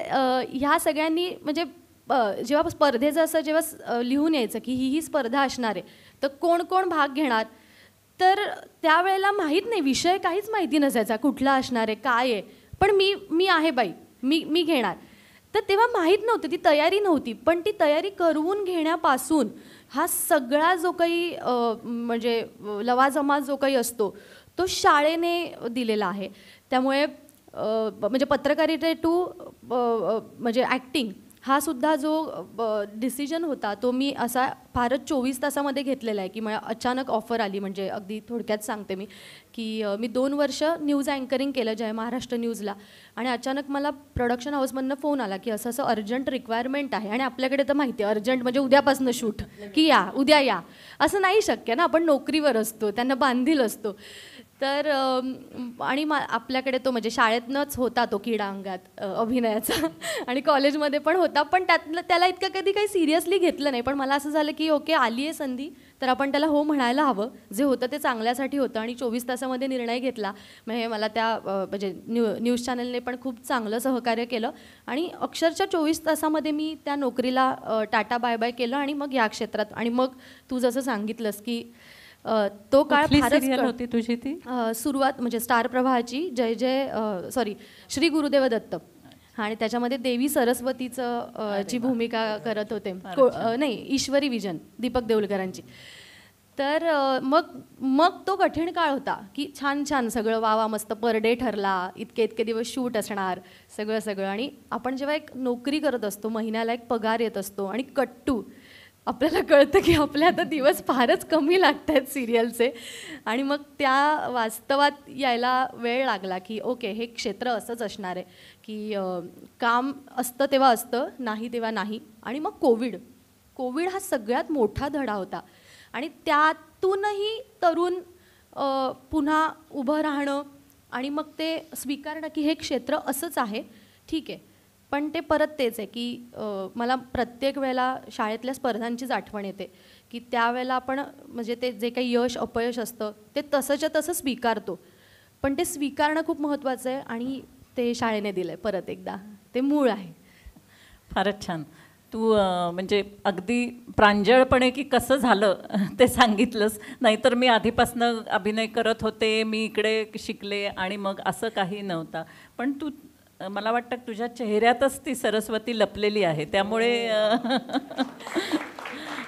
Speaker 5: ह्या सगळ्यांनी म्हणजे जेव्हा स्पर्धेचं असं जेव्हा लिहून यायचं की ही स्पर्धा असणार आहे, तर कोण कोण भाग घेणार, तर त्यावेळेला माहीत नाही, विषय काहीच माहिती नसायचा कुठला असणार आहे, काय आहे. पण मी आहे बाई, मी घेणार. तर तेव्हा माहीत नव्हतं, ती तयारी नव्हती. पण ती तयारी करून घेण्यापासून हा सगळा जो काही म्हणजे लवाजमा जो काही असतो तो शाळेने दिलेला आहे. त्यामुळे म्हणजे पत्रकारिते टू म्हणजे ॲक्टिंग हा सुद्धा जो डिसिजन होता तो मी असा फारच 24 तासामध्ये घेतलेला आहे की मला अचानक ऑफर आली. म्हणजे अगदी थोडक्यात सांगते मी की मी 2 वर्ष न्यूज अँकरिंग केलं जय महाराष्ट्र न्यूजला, आणि अचानक मला प्रोडक्शन हाऊसमधनं फोन आला की असं अर्जंट रिक्वायरमेंट आहे. आणि आपल्याकडे तर माहिती आहे अर्जंट म्हणजे उद्यापासून शूट, की या उद्या या, असं नाही शक्य ना, आपण नोकरीवर असतो, त्यांना बांधील असतो. तर आणि आपल्याकडे तो म्हणजे शाळेतनंच होता तो किडा अंगात अभिनयाचा आणि कॉलेजमध्ये पण होता, पण त्याला इतकं कधी काही सिरियसली घेतलं नाही. पण मला असं झालं की ओके, आली आहे संधी तर आपण त्याला हो म्हणायला हवं. जे होतं ते चांगल्यासाठी होतं आणि 24 तासामध्ये निर्णय घेतला. म्हणजे मला त्या म्हणजे न्यूज चॅनलने पण खूप चांगलं सहकार्य केलं आणि अक्षरशः 24 तासामध्ये मी त्या नोकरीला टाटा बाय बाय केलं आणि मग या क्षेत्रात. आणि मग तू जसं सांगितलंस की तो काळ फारच
Speaker 3: होती तुझी ती
Speaker 5: सुरुवात म्हणजे स्टार प्रवाहाची श्री गुरुदेव दत्त आणि त्याच्यामध्ये देवी सरस्वतीचं ची भूमिका करत होते. नाही, ईश्वरी विजन, दीपक देऊळकरांची. तर मग तो कठीण काळ होता की छान छान सगळं वावा मस्त पर डे ठरला, इतके दिवस शूट असणार, सगळं. आणि आपण जेव्हा एक नोकरी करत असतो, महिन्याला एक पगार येत असतो आणि कट्टू आपल्याला कळतं की आपले आता दिवस फारच कमी लागत आहेत सिरियलचे. आणि मग त्या वास्तवात यायला वेळ लागला की ओके, हे क्षेत्र असंच असणार आहे की काम असतं तेव्हा असतं, नाही तेव्हा नाही. आणि मग कोविड हा सगळ्यात मोठा धडा होता. आणि त्यातूनही तरुण पुन्हा उभं राहणं आणि मग ते स्वीकारणं की हे क्षेत्र असंच आहे, ठीक आहे. पण ते परत तेच आहे की मला प्रत्येक वेळेला शाळेतल्या स्पर्धांचीच आठवण येते की त्यावेळेला आपण म्हणजे ते जे काही यश अपयश असतं ते तसंच्या तसं स्वीकारतो, पण ते स्वीकारणं खूप महत्त्वाचं आहे आणि ते शाळेने दिलं आहे परत एकदा, ते मूळ आहे.
Speaker 3: फारच छान. तू म्हणजे अगदी प्रांजळपणे की कसं झालं ते सांगितलंस. नाहीतर मी आधीपासनं अभिनय करत होते, मी इकडे शिकले आणि मग असं काही नव्हता. पण तू, मला वाटतं तुझ्या चेहऱ्यातच ती सरस्वती लपलेली आहे,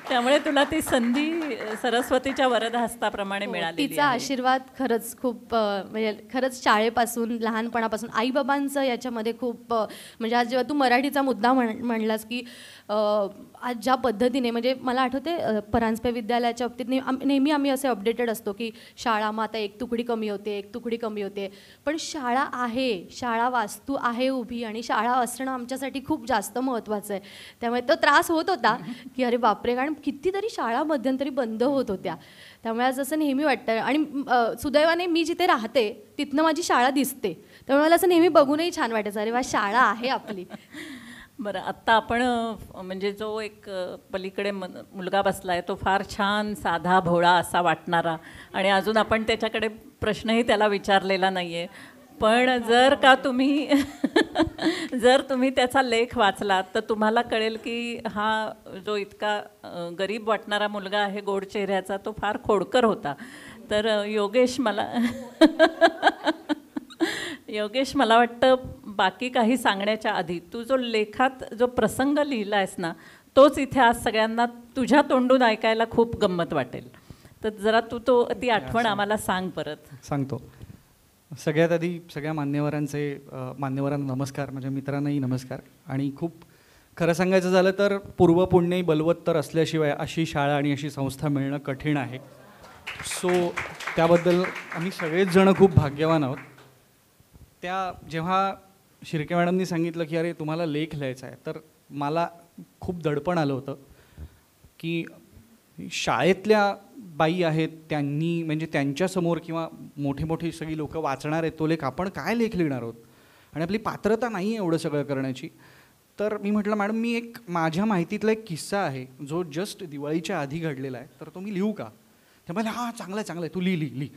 Speaker 3: त्यामुळे तुला ती संधी सरस्वतीच्या वरदहस्ताप्रमाणे मिळाली.
Speaker 5: तिचा आशीर्वाद खरंच खूप म्हणजे खरंच शाळेपासून लहानपणापासून आईबाबांचं याच्यामध्ये खूप म्हणजे आज जेव्हा तू मराठीचा मुद्दा म्हणलास की आज ज्या पद्धतीने म्हणजे मला आठवते परांजपे विद्यालयाच्या बाबतीत नेहमी आम्ही असे अपडेटेड असतो की शाळा मग आता एक तुकडी कमी होते, पण शाळा आहे, शाळा वास्तू आहे उभी आणि शाळा असणं आमच्यासाठी खूप जास्त महत्त्वाचं आहे. त्यामुळे तो त्रास होत होता की अरे बापरे, कारण कितीतरी शाळा मध्यंतरी बंद होत होत्या. त्यामुळे आज असं नेहमी वाटतं. आणि सुदैवाने मी जिथे राहते तिथनं माझी शाळा दिसते, त्यामुळे मला असं नेहमी बघूनही छान वाटायचं, अरे वा शाळा आहे आपली.
Speaker 3: बरं, आत्ता आपण म्हणजे जो एक पलीकडे मुलगा बसला आहे तो फार छान साधा भोळा असा वाटणारा, आणि अजून आपण त्याच्याकडे प्रश्नही त्याला विचारलेला नाही आहे. पण जर तुम्ही त्याचा लेख वाचलात तर तुम्हाला कळेल की हा जो इतका गरीब वाटणारा मुलगा आहे गोड चेहऱ्याचा, तो फार खोडकर होता. तर योगेश, मला वाटतं बाकी काही सांगण्याच्या आधी तू जो लेखात जो प्रसंग लिहिला आहेस ना, तोच इथे आज सगळ्यांना तुझ्या तोंडून ऐकायला खूप गंमत वाटेल. तर जरा तू ती आठवण आम्हाला सांग परत.
Speaker 6: सांगतो. सगळ्यात आधी सगळ्या मान्यवरांना नमस्कार, माझ्या मित्रांनाही नमस्कार. आणि खूप खरं सांगायचं झालं तर पूर्व पुण्यही बलवत्तर असल्याशिवाय अशी शाळा आणि अशी संस्था मिळणं कठीण आहे. सो त्याबद्दल आम्ही सगळेच जण खूप भाग्यवान आहोत. जेव्हा शिर्के मॅडमनी सांगितलं की अरे तुम्हाला लेख लिहायचा आहे, तर मला खूप दडपण आलं होतं की शाळेतल्या बाई आहेत त्यांनी म्हणजे त्यांच्यासमोर किंवा मोठे सगळी लोक वाचणार आहेत तो लेख, आपण काय लेख लिहिणार आहोत आणि आपली पात्रता नाही आहे एवढं सगळं करण्याची. तर मी म्हटलं मॅडम, मी माझ्या माहितीतला एक किस्सा आहे जो जस्ट दिवाळीच्या आधी घडलेला आहे, तर तो मी लिहू का? त्यामुळे हां चांगलं आहे तू लिही.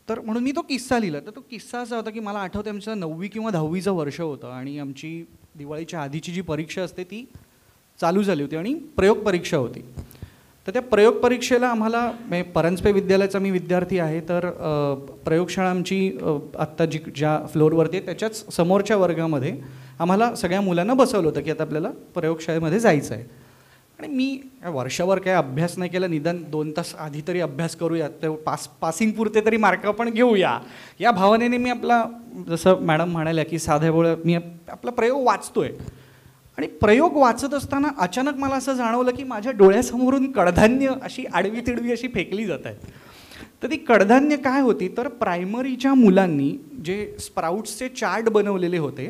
Speaker 6: तर म्हणून मी तो किस्सा लिहिला. तर तो किस्सा असा होता की मला आठवतं आमचं 9वी किंवा 10वीचं वर्ष होतं आणि आमची दिवाळीच्या आधीची जी परीक्षा असते ती चालू झाली होती आणि प्रयोग परीक्षा होती. तर त्या प्रयोग परीक्षेला आम्हाला परांजपे विद्यालयाचा मी विद्यार्थी आहे, तर प्रयोगशाळा आमची आत्ता ज्या फ्लोअरवरती आहे त्याच्याच समोरच्या वर्गामध्ये आम्हाला सगळ्या मुलांना बसवलं होतं की आता आपल्याला प्रयोगशाळेमध्ये जायचं आहे. आणि मी वर्षभर काय अभ्यास नाही केला, निदान 2 तास आधी तरी अभ्यास करूया, तर पासिंग पुरते तरी मार्क पण घेऊया या भावनेने मी आपला, जसं मॅडम म्हणाल्या की साध्याभोळं मी आपला प्रयोग वाचतोय. आणि प्रयोग वाचत असताना अचानक मला असं जाणवलं की माझ्या डोळ्यासमोरून कडधान्य अशी आडवी तिडवी अशी फेकली जात आहेत. तर ती कडधान्य काय होती, तर प्रायमरीच्या मुलांनी जे स्प्राउट्सचे चार्ट बनवलेले होते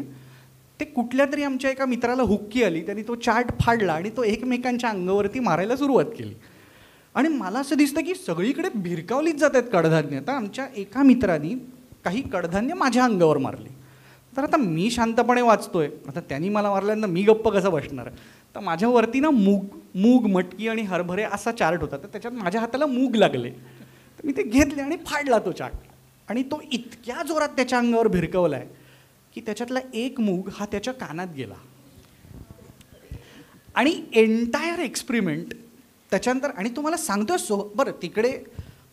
Speaker 6: ते कुठल्या तरी आमच्या एका मित्राला हुक्की आली, त्यांनी तो चार्ट फाडला आणि तो एकमेकांच्या अंगावरती मारायला सुरुवात केली. आणि मला असं दिसतं की सगळीकडे भिरकावलीच जात आहेत कडधान्य. तर आमच्या एका मित्राने काही कडधान्य माझ्या अंगावर मारले. तर आता मी शांतपणे वाचतोय, आता त्यांनी मला मारल्यानंतर मी गप्प कसं बसणार. तर माझ्यावरती ना मूग मटकी आणि हरभरे असा चार्ट होता, तर त्याच्यात माझ्या हाताला मूग लागले. तर मी ते घेतले आणि फाडला तो चार्ट. आणि तो इतक्या जोरात त्याच्या अंगावर भिरकवला आहे की त्याच्यातला एक मूग हा त्याच्या कानात गेला. आणि एंटायर एक्सपेरिमेंट त्याच्यानंतर, आणि तुम्हाला सांगतोय बरं, तिकडे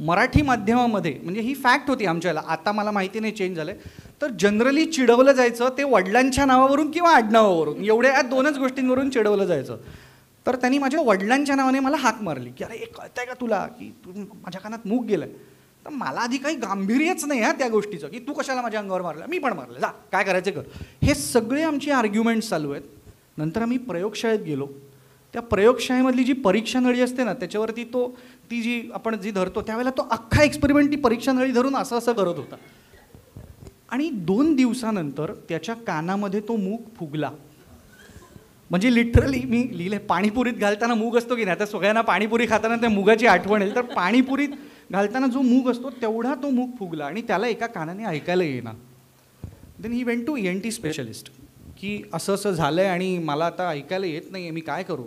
Speaker 6: मराठी माध्यमामध्ये म्हणजे ही फॅक्ट होती आमच्याला, आता मला माहिती नाही चेंज झालं आहे, तर जनरली चिडवलं जायचं ते वडिलांच्या नावावरून किंवा आडनावावरून, एवढ्या या 2च गोष्टींवरून चिडवलं जायचं. तर त्यांनी माझ्या वडिलांच्या नावाने मला हाक मारली की अरे कळतंय का तुला की तू माझ्या कानात मूग गेलाय. तर मला आधी काही गांभीर्यच नाही त्या गोष्टीचं की तू कशाला माझ्या अंगावर मारलं, मी पण मारलं, जा काय करायचं कर. हे सगळे आमची आर्ग्युमेंट्स चालू आहेत. नंतर आम्ही प्रयोगशाळेत गेलो. त्या प्रयोगशाळेमधली जी परीक्षा नळी असते ना त्याच्यावरती ती जी आपण जी धरतो त्यावेळेला तो अख्खा एक्सपेरिमेंट ती परीक्षा नळी धरून असं असं करत होता. आणि 2 दिवसानंतर त्याच्या कानामध्ये तो मूग फुगला. म्हणजे लिटरली मी लिहिले, पाणीपुरीत घालताना मूग असतो की नाही, आता सगळ्यांना पाणीपुरी खाताना त्या मुगाची आठवण येईल. तर पाणीपुरीत घालताना जो मूग असतो तेवढा तो मूग फुगला आणि त्याला एका कानाने ऐकायला येईना. Then he went to ENT specialist की असं असं झालं आहे आणि मला आता ऐकायला येत नाही आहे, मी काय करू.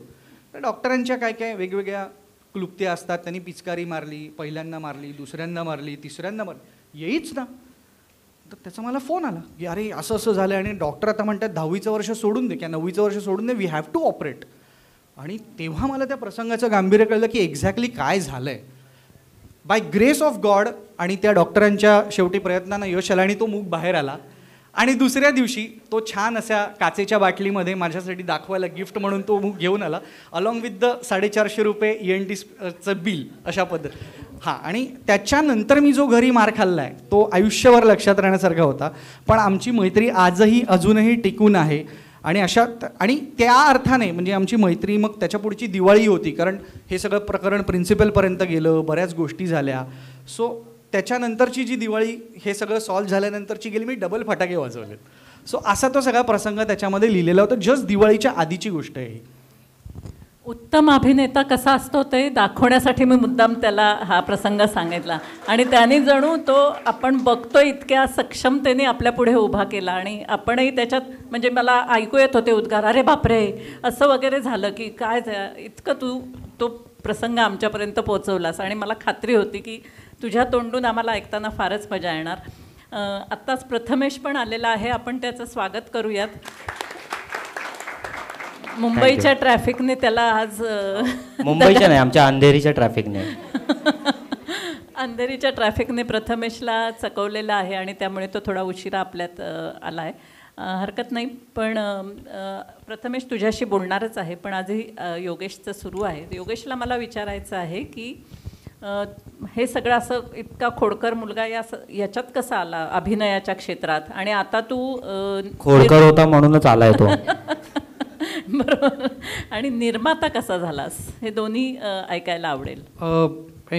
Speaker 6: तर डॉक्टरांच्या काय काय वेगवेगळ्या क्लुप्त्या असतात. त्यांनी पिचकारी मारली, पहिल्यांदा मारली, दुसऱ्यांदा मारली, तिसऱ्यांदा मारली, येईच ना. तर त्याचा मला फोन आला की अरे असं असं झालं आणि डॉक्टर आता म्हणतात 10वीचं वर्ष सोडून दे किंवा 9वीचं वर्ष सोडून दे, वी हॅव टू ऑपरेट. आणि तेव्हा मला त्या प्रसंगाचं गांभीर्य कळलं की एक्झॅक्टली काय झालं आहे. बाय ग्रेस ऑफ गॉड आणि त्या डॉक्टरांच्या शेवटी प्रयत्नांना यश आलं आणि तो मूग बाहेर आला. आणि दुसऱ्या दिवशी तो छान अशा काचेच्या बाटलीमध्ये माझ्यासाठी दाखवायला गिफ्ट म्हणून तो मूग घेऊन आला अलॉंग विथ द ₹450 ENTचं बिल, अशा पद्धत. हां, आणि त्याच्यानंतर मी जो घरी मार खाल्ला आहे तो आयुष्यभर लक्षात राहण्यासारखा होता. पण आमची मैत्री अजूनही टिकून आहे. आणि आणि त्या अर्थाने म्हणजे आमची मैत्री मग त्याच्या पुढची दिवाळी होती, कारण हे सगळं प्रकरण प्रिन्सिपलपर्यंत गेलं, बऱ्याच गोष्टी झाल्या. सो त्याच्यानंतरची जी दिवाळी हे सगळं सॉल्व्ह झाल्यानंतरची गेली, मी डबल फटाके वाजवलेत. सो असा तो सगळा प्रसंग त्याच्यामध्ये लिहिलेला होता. जस्ट दिवाळीच्या आधीची गोष्ट आहे ही.
Speaker 3: उत्तम अभिनेता कसा असतो ते दाखवण्यासाठी मी मुद्दाम त्याला हा प्रसंग सांगितला. आणि त्याने जणू तो आपण बघतो इतक्या सक्षमतेने आपल्या पुढे उभा केला. आणि आपणही त्याच्यात म्हणजे मला ऐकू येत होते उद्गार, अरे बापरे असं वगैरे झालं की काय इतकं तू तो प्रसंग आमच्यापर्यंत पोहोचवलास. आणि मला खात्री होती की तुझ्या तोंडून आम्हाला ऐकताना फारच मजा येणार. आत्ताच प्रथमेश पण आलेला आहे, आपण त्याचं स्वागत करूयात. मुंबईच्या ट्रॅफिकने त्याला आज
Speaker 7: मुंबईच्या नाही, आमच्या अंधेरीच्या ट्रॅफिकने
Speaker 3: अंधेरीच्या ट्रॅफिकने प्रथमेशला चकवलेलं आहे आणि त्यामुळे तो थोडा उशिरा आपल्यात आला आहे. हरकत नाही, पण प्रथमेश तुझ्याशी बोलणारच आहे. पण आजही योगेशचं सुरू आहे. योगेशला मला विचारायचं आहे की हे सगळं असं इतका खोडकर मुलगा याच्यात कसा आला अभिनयाच्या क्षेत्रात, आणि आता तू
Speaker 7: खोडकर होता म्हणूनच आलाय तो.
Speaker 3: बरोबर. आणि निर्माता कसा झालास हे दोन्ही ऐकायला आवडेल.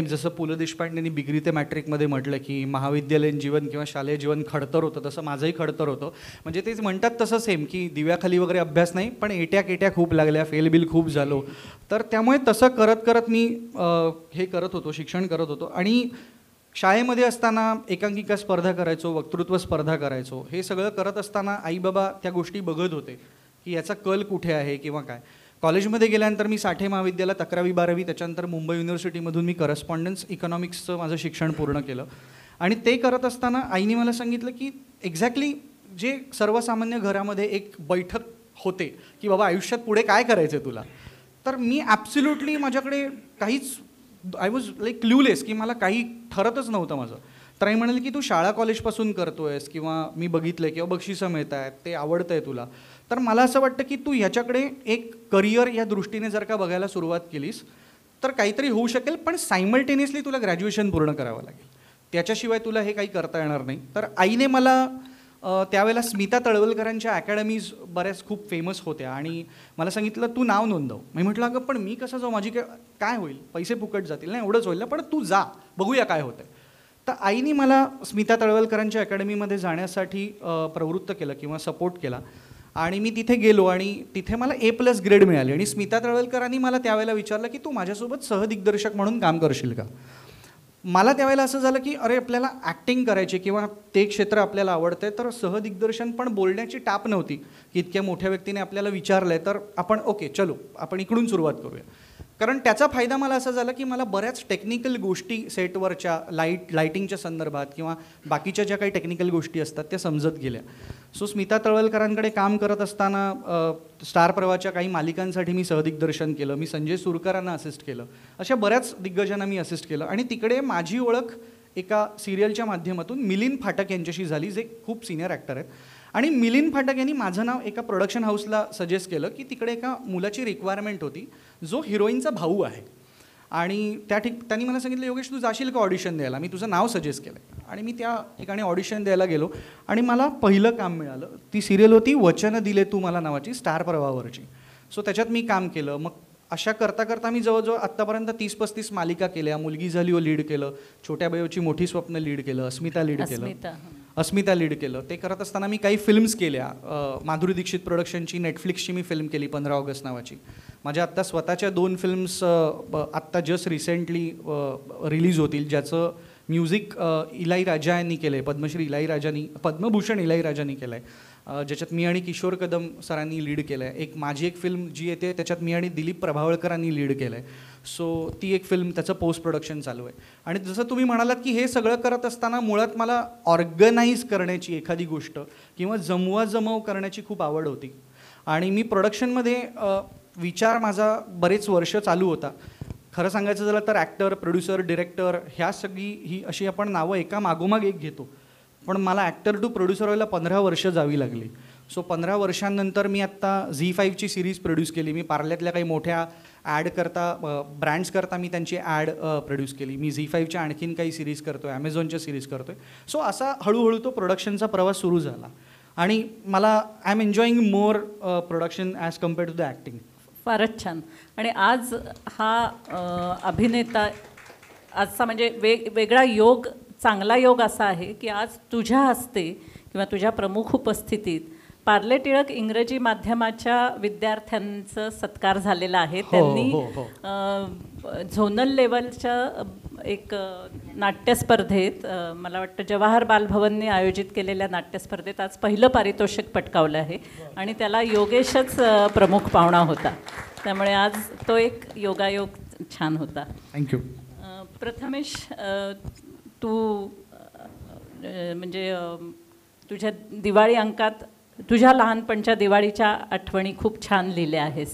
Speaker 6: जसं पु ल देशपांडेंनी बिगरी ते मॅट्रिकमध्ये म्हटलं की महाविद्यालयीन जीवन किंवा शालेय जीवन खडतर होतं, तसं माझंही खडतर होतं. म्हणजे तेच म्हणतात तसं सेम की दिव्याखाली वगैरे अभ्यास नाही, पण एट्या खूप लागल्या, फेलबिल खूप झालो. तर त्यामुळे तसं करत करत मी हे करत होतो, शिक्षण करत होतो. आणि शाळेमध्ये असताना एकांकिका स्पर्धा करायचो, वक्तृत्व स्पर्धा करायचो. हे सगळं करत असताना आई बाबा त्या गोष्टी बघत होते की याचा कल कुठे आहे किंवा काय. कॉलेजमध्ये गेल्यानंतर मी साठे महाविद्यालयात 11वी-12वी, त्याच्यानंतर मुंबई युनिव्हर्सिटीमधून मी करस्पॉन्डन्स इकॉनॉमिक्सचं माझं शिक्षण पूर्ण केलं. आणि ते करत असताना आईने मला सांगितलं की एक्झॅक्टली जे सर्वसामान्य घरामध्ये एक बैठक होते की बाबा आयुष्यात पुढे काय करायचं तुला, तर मी ॲब्सोल्युटली माझ्याकडे काहीच, आय वॉज लाईक क्ल्यूलेस की मला काही ठरतच नव्हतं माझं. तर आई म्हणाली की तू शाळा कॉलेजपासून करतोयस किंवा मी बघितलं किंवा बक्षिसं मिळत आहेत, ते आवडतं आहे तुला, तर मला असं वाटतं की तू ह्याच्याकडे एक करिअर या दृष्टीने जर का बघायला सुरुवात केलीस तर काहीतरी होऊ शकेल. पण सायमल्टेनियसली तुला ग्रॅज्युएशन पूर्ण करावं लागेल, त्याच्याशिवाय तुला हे काही करता येणार नाही. तर आईने मला त्यावेळेला स्मिता तळवलकरांच्या अकॅडमीज बऱ्याच खूप फेमस होत्या आणि मला सांगितलं तू नाव नोंदव. मी म्हटलं अगं पण मी कसं जाऊ, माझी काय होईल, पैसे फुकट जातील, नाही एवढंच होईल ना, पण तू जा बघूया काय होतं. तर आईने मला स्मिता तळवलकरांच्या अकॅडमीमध्ये जाण्यासाठी प्रवृत्त केलं किंवा सपोर्ट केला. आणि मी तिथे गेलो आणि तिथे मला A+ ग्रेड मिळाली. आणि स्मिता तळवलकरांनी मला त्यावेळेला विचारलं की तू माझ्यासोबत सहदिग्दर्शक म्हणून काम करशील का. मला त्यावेळेला असं झालं की अरे आपल्याला ॲक्टिंग करायची किंवा ते क्षेत्र आपल्याला आवडतं आहे, तर सहदिग्दर्शन पण बोलण्याची टाप नव्हती की इतक्या मोठ्या व्यक्तीने आपल्याला विचारलं आहे तर आपण ओके चलो आपण इकडून सुरुवात करूया. कारण त्याचा फायदा मला असा झाला की मला बऱ्याच टेक्निकल गोष्टी सेटवरच्या लाईटिंगच्या संदर्भात किंवा बाकीच्या ज्या काही टेक्निकल गोष्टी असतात त्या समजत गेल्या. सो स्मिता तळवलकरांकडे काम करत असताना स्टार प्रवाहाच्या काही मालिकांसाठी मी सहदिग्दर्शन केलं, मी संजय सुरकरांना असिस्ट केलं, अशा बऱ्याच दिग्गजांना मी असिस्ट केलं. आणि तिकडे माझी ओळख एका सिरियलच्या माध्यमातून मिलिंद फाटक यांच्याशी झाली, जे खूप सिनियर ॲक्टर आहेत. आणि मिलिंद फाटक यांनी माझं नाव एका प्रोडक्शन हाऊसला सजेस्ट केलं की तिकडे एका मुलाची रिक्वायरमेंट होती जो हिरोईनचा भाऊ आहे. आणि त्यांनी मला सांगितलं, योगेश तू जाशील का ऑडिशन द्यायला, मी तुझं नाव सजेस्ट केलं. आणि मी त्या ठिकाणी ऑडिशन द्यायला गेलो आणि मला पहिलं काम मिळालं. ती सिरियल होती वचन दिले तू मला नावाची, स्टार प्रवाहावरची. सो त्याच्यात मी काम केलं. मग अशा करता करता मी जवळजवळ आत्तापर्यंत 30-35 मालिका केल्या. मुलगी झाली हो लीड केलं, छोट्या बायोची मोठी स्वप्न लीड केलं, अस्मिता लीड केलं. ते करत असताना मी काही फिल्म्स केल्या. माधुरी दीक्षित प्रोडक्शनची नेटफ्लिक्सची मी फिल्म केली 15 ऑगस्ट नावाची. माझ्या आत्ता स्वतःच्या 2 फिल्म्स आत्ता जस्ट रिसेंटली रिलीज होतील, ज्याचं म्युझिक इलाई राजा यांनी केलं आहे, पद्मभूषण इलाई राजांनी केलं आहे, ज्याच्यात मी आणि किशोर कदम सरांनी लीड केलं आहे. एक माझी एक फिल्म जी येते त्याच्यात मी आणि दिलीप प्रभावळकरांनी लीड केलं आहे. सो ती एक फिल्म, त्याचं पोस्ट प्रोडक्शन चालू आहे. आणि जसं तुम्ही म्हणालात की हे सगळं करत असताना मुळात मला ऑर्गनाईज करण्याची एखादी गोष्ट किंवा जमवाजमव करण्याची खूप आवड होती. आणि मी प्रोडक्शनमध्ये विचार माझा बरेच वर्ष चालू होता. खरं सांगायचं झालं तर ॲक्टर, प्रोड्युसर, डिरेक्टर ह्या सगळी ही अशी आपण नावं एका मागोमाग एक घेतो. पण मला ॲक्टर टू प्रोड्युसर व्हायला 15 वर्ष जावी लागली. सो 15 वर्षांनंतर मी आत्ता झी5ची सिरीज प्रोड्यूस केली. मी पार्ल्यातल्या काही मोठ्या ॲड करता ब्रँड्स करता मी त्यांची ॲड प्रोड्यूस केली. मी झी5च्या आणखीन काही सिरीज करतो आहे, ॲमेझॉनच्या सिरीज करतो आहे. सो असा हळूहळू तो प्रोडक्शनचा प्रवास सुरू झाला. आणि मला I am enjoying more production as compared to the acting.
Speaker 3: फारच छान. आणि आज हा अभिनेता आजचा म्हणजे वेगळा योग, चांगला योग असा आहे की आज तुझ्या हस्ते किंवा तुझ्या प्रमुख उपस्थितीत पार्ले टिळक इंग्रजी माध्यमाच्या विद्यार्थ्यांचा सत्कार झालेला आहे. त्यांनी झोनल लेवलच्या एक नाट्यस्पर्धेत, मला वाटतं जवाहर बालभवनने आयोजित केलेल्या नाट्यस्पर्धेत आज पहिलं पारितोषिक पटकावलं आहे. आणि त्याला योगेशच प्रमुख पाहुणा होता. त्यामुळे आज तो एक योगायोग छान होता.
Speaker 6: थँक्यू.
Speaker 3: प्रथमेश, तू म्हणजे तुझ्या दिवाळी अंकात तुझ्या लहानपणच्या दिवाळीच्या आठवणी खूप छान लिहिल्या आहेस.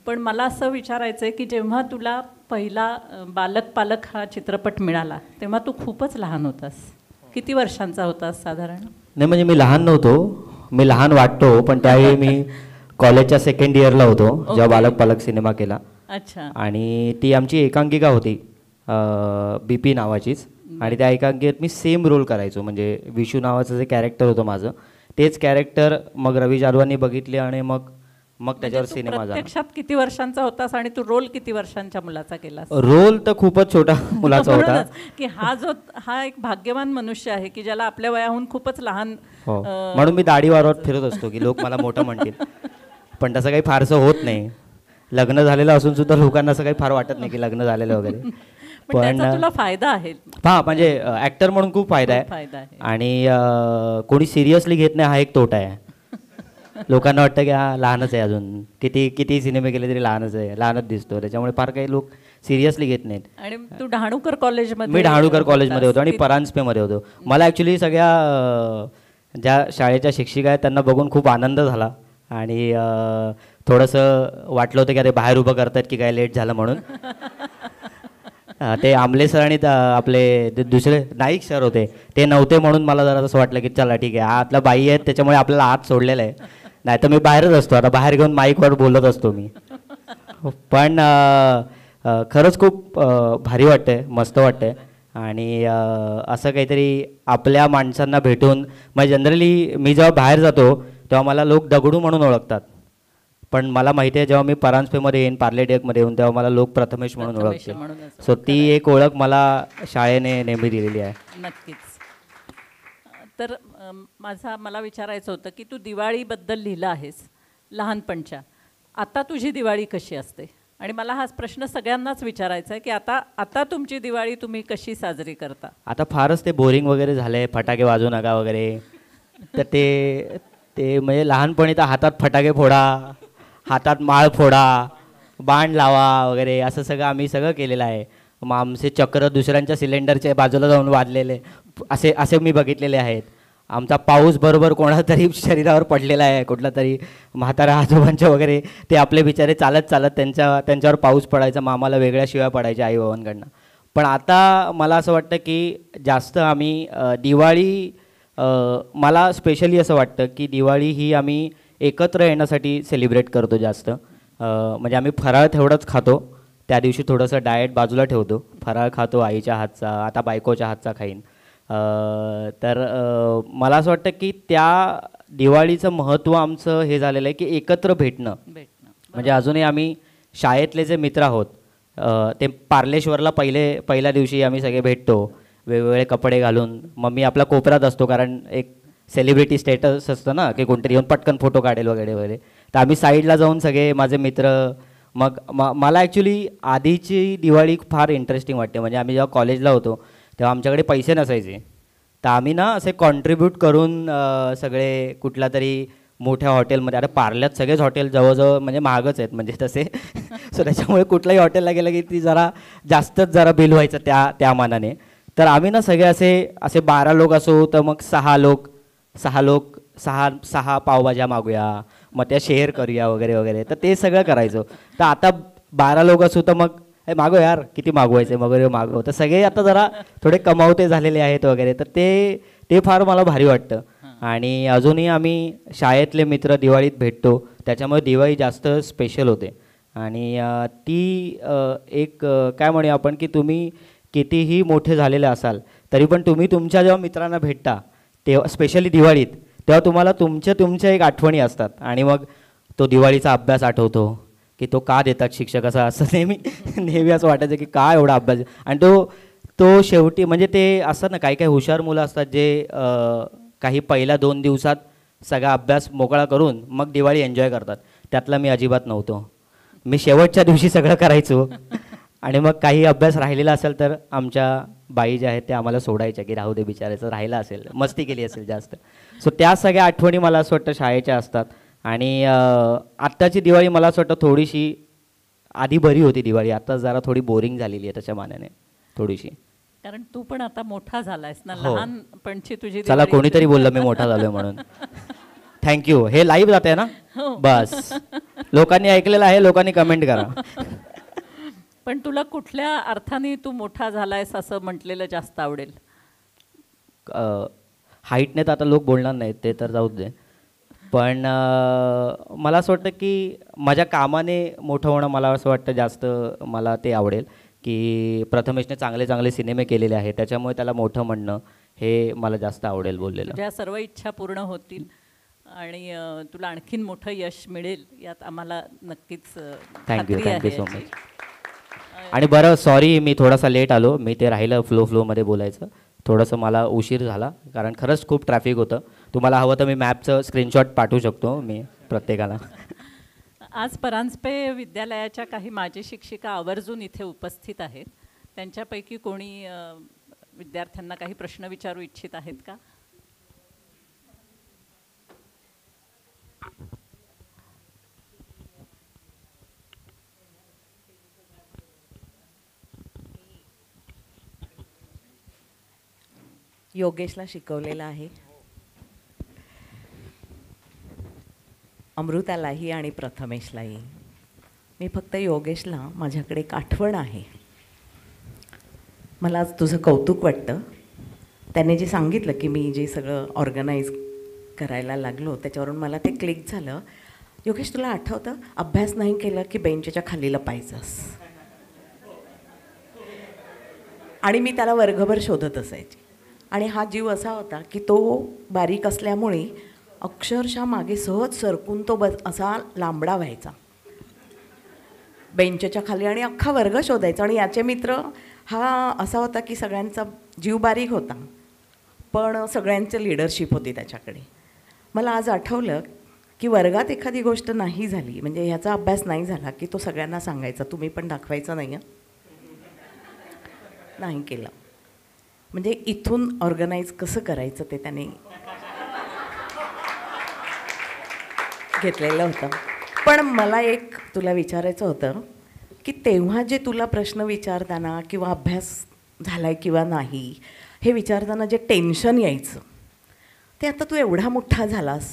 Speaker 3: पण मला असं विचारायचं आहे की जेव्हा तुला पहिला बालक पालक हा चित्रपट मिळाला तेव्हा तू खूपच लहान होतास. किती वर्षांचा होतास साधारण?
Speaker 7: नाही म्हणजे मी लहान नव्हतो, मी लहान वाटतो, पण त्यावेळी मी कॉलेजच्या सेकंड इयरला होतो जेव्हा बालक पालक सिनेमा केला.
Speaker 3: अच्छा.
Speaker 7: आणि ती आमची एकांकिका होती BP नावाचीच. आणि त्या एकांकिकेत मी सेम रोल करायचो. म्हणजे विशू नावाचं जे कॅरेक्टर होतं माझं, तेच कॅरेक्टर मग रवी जाधवांनी बघितले आणि मग त्याच्यावर सिनेमा झाला.
Speaker 3: प्रत्यक्षात किती वर्षांचा होतास आणि तू रोल किती वर्षांच्या मुलाचा केलास?
Speaker 7: रोल तर खूपच छोटा मुलाचा होता.
Speaker 3: की हा एक भाग्यवान मनुष्य आहे की ज्याला आपल्या वयाहून खूपच लहान.
Speaker 7: हो, म्हणून मी दाढी वारवत फिरत असतो की लोक मला मोठं म्हणतील. पण तसं काही फारसं होत नाही. लग्न झालेलं असून सुद्धा लोकांना असं काही फार वाटत नाही की लग्न झालेलं वगैरे.
Speaker 3: पण तुला फायदा आहे.
Speaker 7: हां, म्हणजे ॲक्टर म्हणून खूप फायदा आहे. आणि कोणी सिरियसली घेत नाही हा एक तोटा आहे. लोकांना वाटतं की हा लहानच आहे, अजून किती सिनेमे केले तरी लहानच दिसतो. त्याच्यामुळे फार काही लोक सिरियसली घेत नाहीत.
Speaker 3: आणि तू डहाणूकर कॉलेजमध्ये?
Speaker 7: मी डहाणूकर कॉलेजमध्ये होतो आणि परांजपेमध्ये होतो. मला ॲक्च्युली सगळ्या ज्या शाळेच्या शिक्षिका आहेत त्यांना बघून खूप आनंद झाला. आणि थोडंसं वाटलं होतं की अरे बाहेर उभं करतात की काय लेट झालं म्हणून. ते आमले सर आणि आपले दुसरे नाईक सर होते, ते नव्हते म्हणून मला जरा असं वाटलं की चला ठीक आहे, हा आपला बाई आहेत त्याच्यामुळे आपल्याला आत सोडलेला आहे. नाही तर मी बाहेरच असतो, आता बाहेर घेऊन माईकवर बोलत असतो मी. पण खरंच खूप भारी वाटतंय, मस्त वाटतंय. आणि असं काहीतरी आपल्या माणसांना भेटून, म्हणजे जनरली मी जेव्हा बाहेर जातो तेव्हा मला लोक दगडू म्हणून ओळखतात. पण मला माहिती आहे जेव्हा मी परांजपेमध्ये येईन, पार्ले टिळकमध्ये येऊन, तेव्हा मला लोक प्रथमेश म्हणून ओळखते. सो ती एक ओळख मला शाळेने नेहमी दिलेली आहे.
Speaker 3: नक्कीच. तर मला विचारायचं होतं की तू दिवाळीबद्दल लिहिलं आहेस लहानपणच्या. आता तुझी दिवाळी कशी असते? आणि मला हा प्रश्न सगळ्यांनाच विचारायचा आहे की आता तुमची दिवाळी तुम्ही कशी साजरी करता?
Speaker 7: आता फारच ते बोरिंग वगैरे झालं आहे, फटाके वाजवू नका वगैरे. तर ते म्हणजे लहानपणी तर हातात फटाके फोडा, हातात माळ फोडा, बाण लावा वगैरे असं सगळं आम्ही केलेलं आहे. मग आमचे चक्र दुसऱ्यांच्या सिलेंडरच्या बाजूला जाऊन वाजलेले असे मी बघितलेले आहेत. आमचा पाऊस बरोबर कोणाला तरी शरीरावर पडलेला आहे, कुठला तरी म्हातारा आजोबांच्या वगैरे, ते आपले बिचारे चालत त्यांच्यावर पाऊस पडायचा, मग आम्हाला वेगळ्या शिव्या पडायच्या आईबाबांकडनं. पण आता मला असं वाटतं की जास्त आम्ही दिवाळी मला स्पेशली असं वाटतं की दिवाळी ही आम्ही एकत्र येण्यासाठी सेलिब्रेट करतो जास्त. म्हणजे आम्ही फराळ तेवढंच खातो, त्या दिवशी थोडंसं डाएट बाजूला ठेवतो, फराळ खातो आईच्या हातचा, आता बायकोच्या हातचा खाईन. तर मला असं वाटतं की त्या दिवाळीचं महत्त्व आमचं हे झालेलं आहे की एकत्र भेटणं. म्हणजे अजूनही आम्ही शाळेतले जे मित्र आहोत ते पार्लेश्वरला पहिल्या दिवशी आम्ही सगळे भेटतो वेगवेगळे कपडे घालून. मम्मी आपला कोपऱ्यात असतो कारण एक सेलिब्रिटी स्टेटस असतं ना की कोणतरी येऊन पटकन फोटो काढेल वगैरे वगैरे. तर आम्ही साईडला जाऊन सगळे माझे मित्र. मग मला ॲक्च्युली आधीची दिवाळी फार इंटरेस्टिंग वाटते. म्हणजे आम्ही जेव्हा कॉलेजला होतो तेव्हा आमच्याकडे पैसे नसायचे, तर आम्ही ना असे कॉन्ट्रीब्यूट करून सगळे कुठल्या तरी मोठ्या हॉटेलमध्ये, आता पार्ल्यात सगळेच हॉटेल जवळजवळ म्हणजे महागच आहेत म्हणजे तसे. सो त्याच्यामुळे कुठल्याही हॉटेलला गेलं की ती जास्तच बिल व्हायचं त्या मानाने. तर आम्ही ना सगळे असे 12 लोक असो तर मग 6 पावभाज्या मागूया, मग त्या शेअर करूया वगैरे वगैरे. तर ते सगळं करायचो. तर आता 12 लोक असू तर मग मागो यार किती मागवायचे वगैरे मागव. तर सगळे आता जरा थोडे कमावते झालेले आहेत वगैरे. तर ते फार मला भारी वाटतं. आणि अजूनही आम्ही शाळेतले मित्र दिवाळीत भेटतो, त्याच्यामुळे दिवाळी जास्त स्पेशल होते. आणि ती एक काय म्हणूया आपण की तुम्ही कितीही मोठे झालेले असाल तरी पण तुम्ही तुमच्या जेव्हा मित्रांना भेटता तेव्हा स्पेशली दिवाळीत, तेव्हा तुम्हाला तुमच्या एक आठवणी असतात. आणि मग तो दिवाळीचा अभ्यास आठवतो की तो का देतात शिक्षक, असं नेहमी असं वाटायचं की का एवढा अभ्यास. आणि तो शेवटी म्हणजे ते असतात ना काही हुशार मुलं असतात जे काही पहिल्या 2 दिवसात सगळा अभ्यास मोकळा करून मग दिवाळी एन्जॉय करतात. त्यातला मी अजिबात नव्हतो. मी शेवटच्या दिवशी सगळं करायचो आणि मग काही अभ्यास राहिलेला असेल तर आमच्या बाई ज्या आहेत त्या आम्हाला सोडायच्या की राहू दे बिचारायचं, राहिला असेल, मस्ती केली असेल जास्त. सो त्या सगळ्या आठवणी मला असं वाटतं शाळेच्या असतात. आणि आत्ताची दिवाळी मला असं वाटतं थोडीशी आधी बरी होती दिवाळी, आता जरा थोडी बोरिंग झालेली आहे त्याच्या मानाने थोडीशी.
Speaker 3: कारण तू पण आता मोठा झालायस ना,
Speaker 7: हो.
Speaker 3: लहानपणची तुझी
Speaker 7: चला
Speaker 3: दिवाळी.
Speaker 7: कोणीतरी बोललं मी मोठा झालोय म्हणून. थँक्यू. हे लाईव्ह जाते ना,
Speaker 3: हो.
Speaker 7: बस लोकांनी ऐकलेलं आहे, लोकांनी कमेंट करा.
Speaker 3: पण तुला कुठल्या अर्थाने तू मोठा झालायस असं म्हटलेलं जास्त आवडेल?
Speaker 7: हाईटने तर आता लोक बोलणार नाहीत, ते तर जाऊच दे. पण मला असं वाटतं की माझ्या कामाने मोठं होणं मला असं वाटतं जास्त मला ते आवडेल. की प्रथमेशने चांगले सिनेमे केलेले आहेत त्याच्यामुळे त्याला मोठं म्हणणं हे मला जास्त आवडेल बोललेलं.
Speaker 3: तुझ्या सर्व इच्छा पूर्ण होतील आणि तुला आणखीन मोठं यश मिळेल यात आम्हाला नक्कीच
Speaker 7: थँक्यू सो मच. आणि बरं सॉरी मी थोडासा लेट आलो, मी ते राहिलं फ्लोमध्ये बोलायचं, थोडंसं मला उशीर झाला कारण खरंच खूप ट्रॅफिक होतं. तुम्हाला हवं तर मी मॅपचं स्क्रीनशॉट पाठवू शकतो मी प्रत्येकाला.
Speaker 3: आज परांजपे विद्यालयाच्या काही माजी शिक्षिका आवर्जून इथे उपस्थित आहेत. त्यांच्यापैकी कोणी विद्यार्थ्यांना काही प्रश्न विचारू इच्छित आहेत का?
Speaker 8: योगेशला शिकवलेलं आहे, अमृतालाही आणि प्रथमेशलाही. मी फक्त योगेशला माझ्याकडे एक आठवण आहे. मला आज तुझं कौतुक वाटतं. त्याने जे सांगितलं की मी जे सगळं ऑर्गनाईज करायला लागलो त्याच्यावरून मला ते क्लिक झालं. योगेश तुला आठवतं अभ्यास नाही केला की बेंचच्या खाली लपायचंस, आणि मी त्याला वर्गभर शोधत असायची. आणि हा जीव असा होता की तो बारीक असल्यामुळे अक्षरशः मागे सहज सरकून तो असा लांबडा व्हायचा बेंचच्या खाली आणि अख्खा वर्ग शोधायचा. आणि याचे मित्र हा असा होता की सगळ्यांचा जीव बारीक होता पण सगळ्यांचं लिडरशिप होती त्याच्याकडे. मला आज आठवलं की वर्गात एखादी गोष्ट नाही झाली म्हणजे ह्याचा अभ्यास नाही झाला की तो सगळ्यांना सांगायचा, तुम्ही पण दाखवायचं नाही नाही केलं. म्हणजे इथून ऑर्गनाईज कसं करायचं ते त्याने घेतलेलं होतं. पण मला एक तुला विचारायचं होतं की तेव्हा जे तुला प्रश्न विचारताना किंवा अभ्यास झाला आहे किंवा नाही हे विचारताना जे टेन्शन यायचं ते आता तू एवढा मोठा झालास,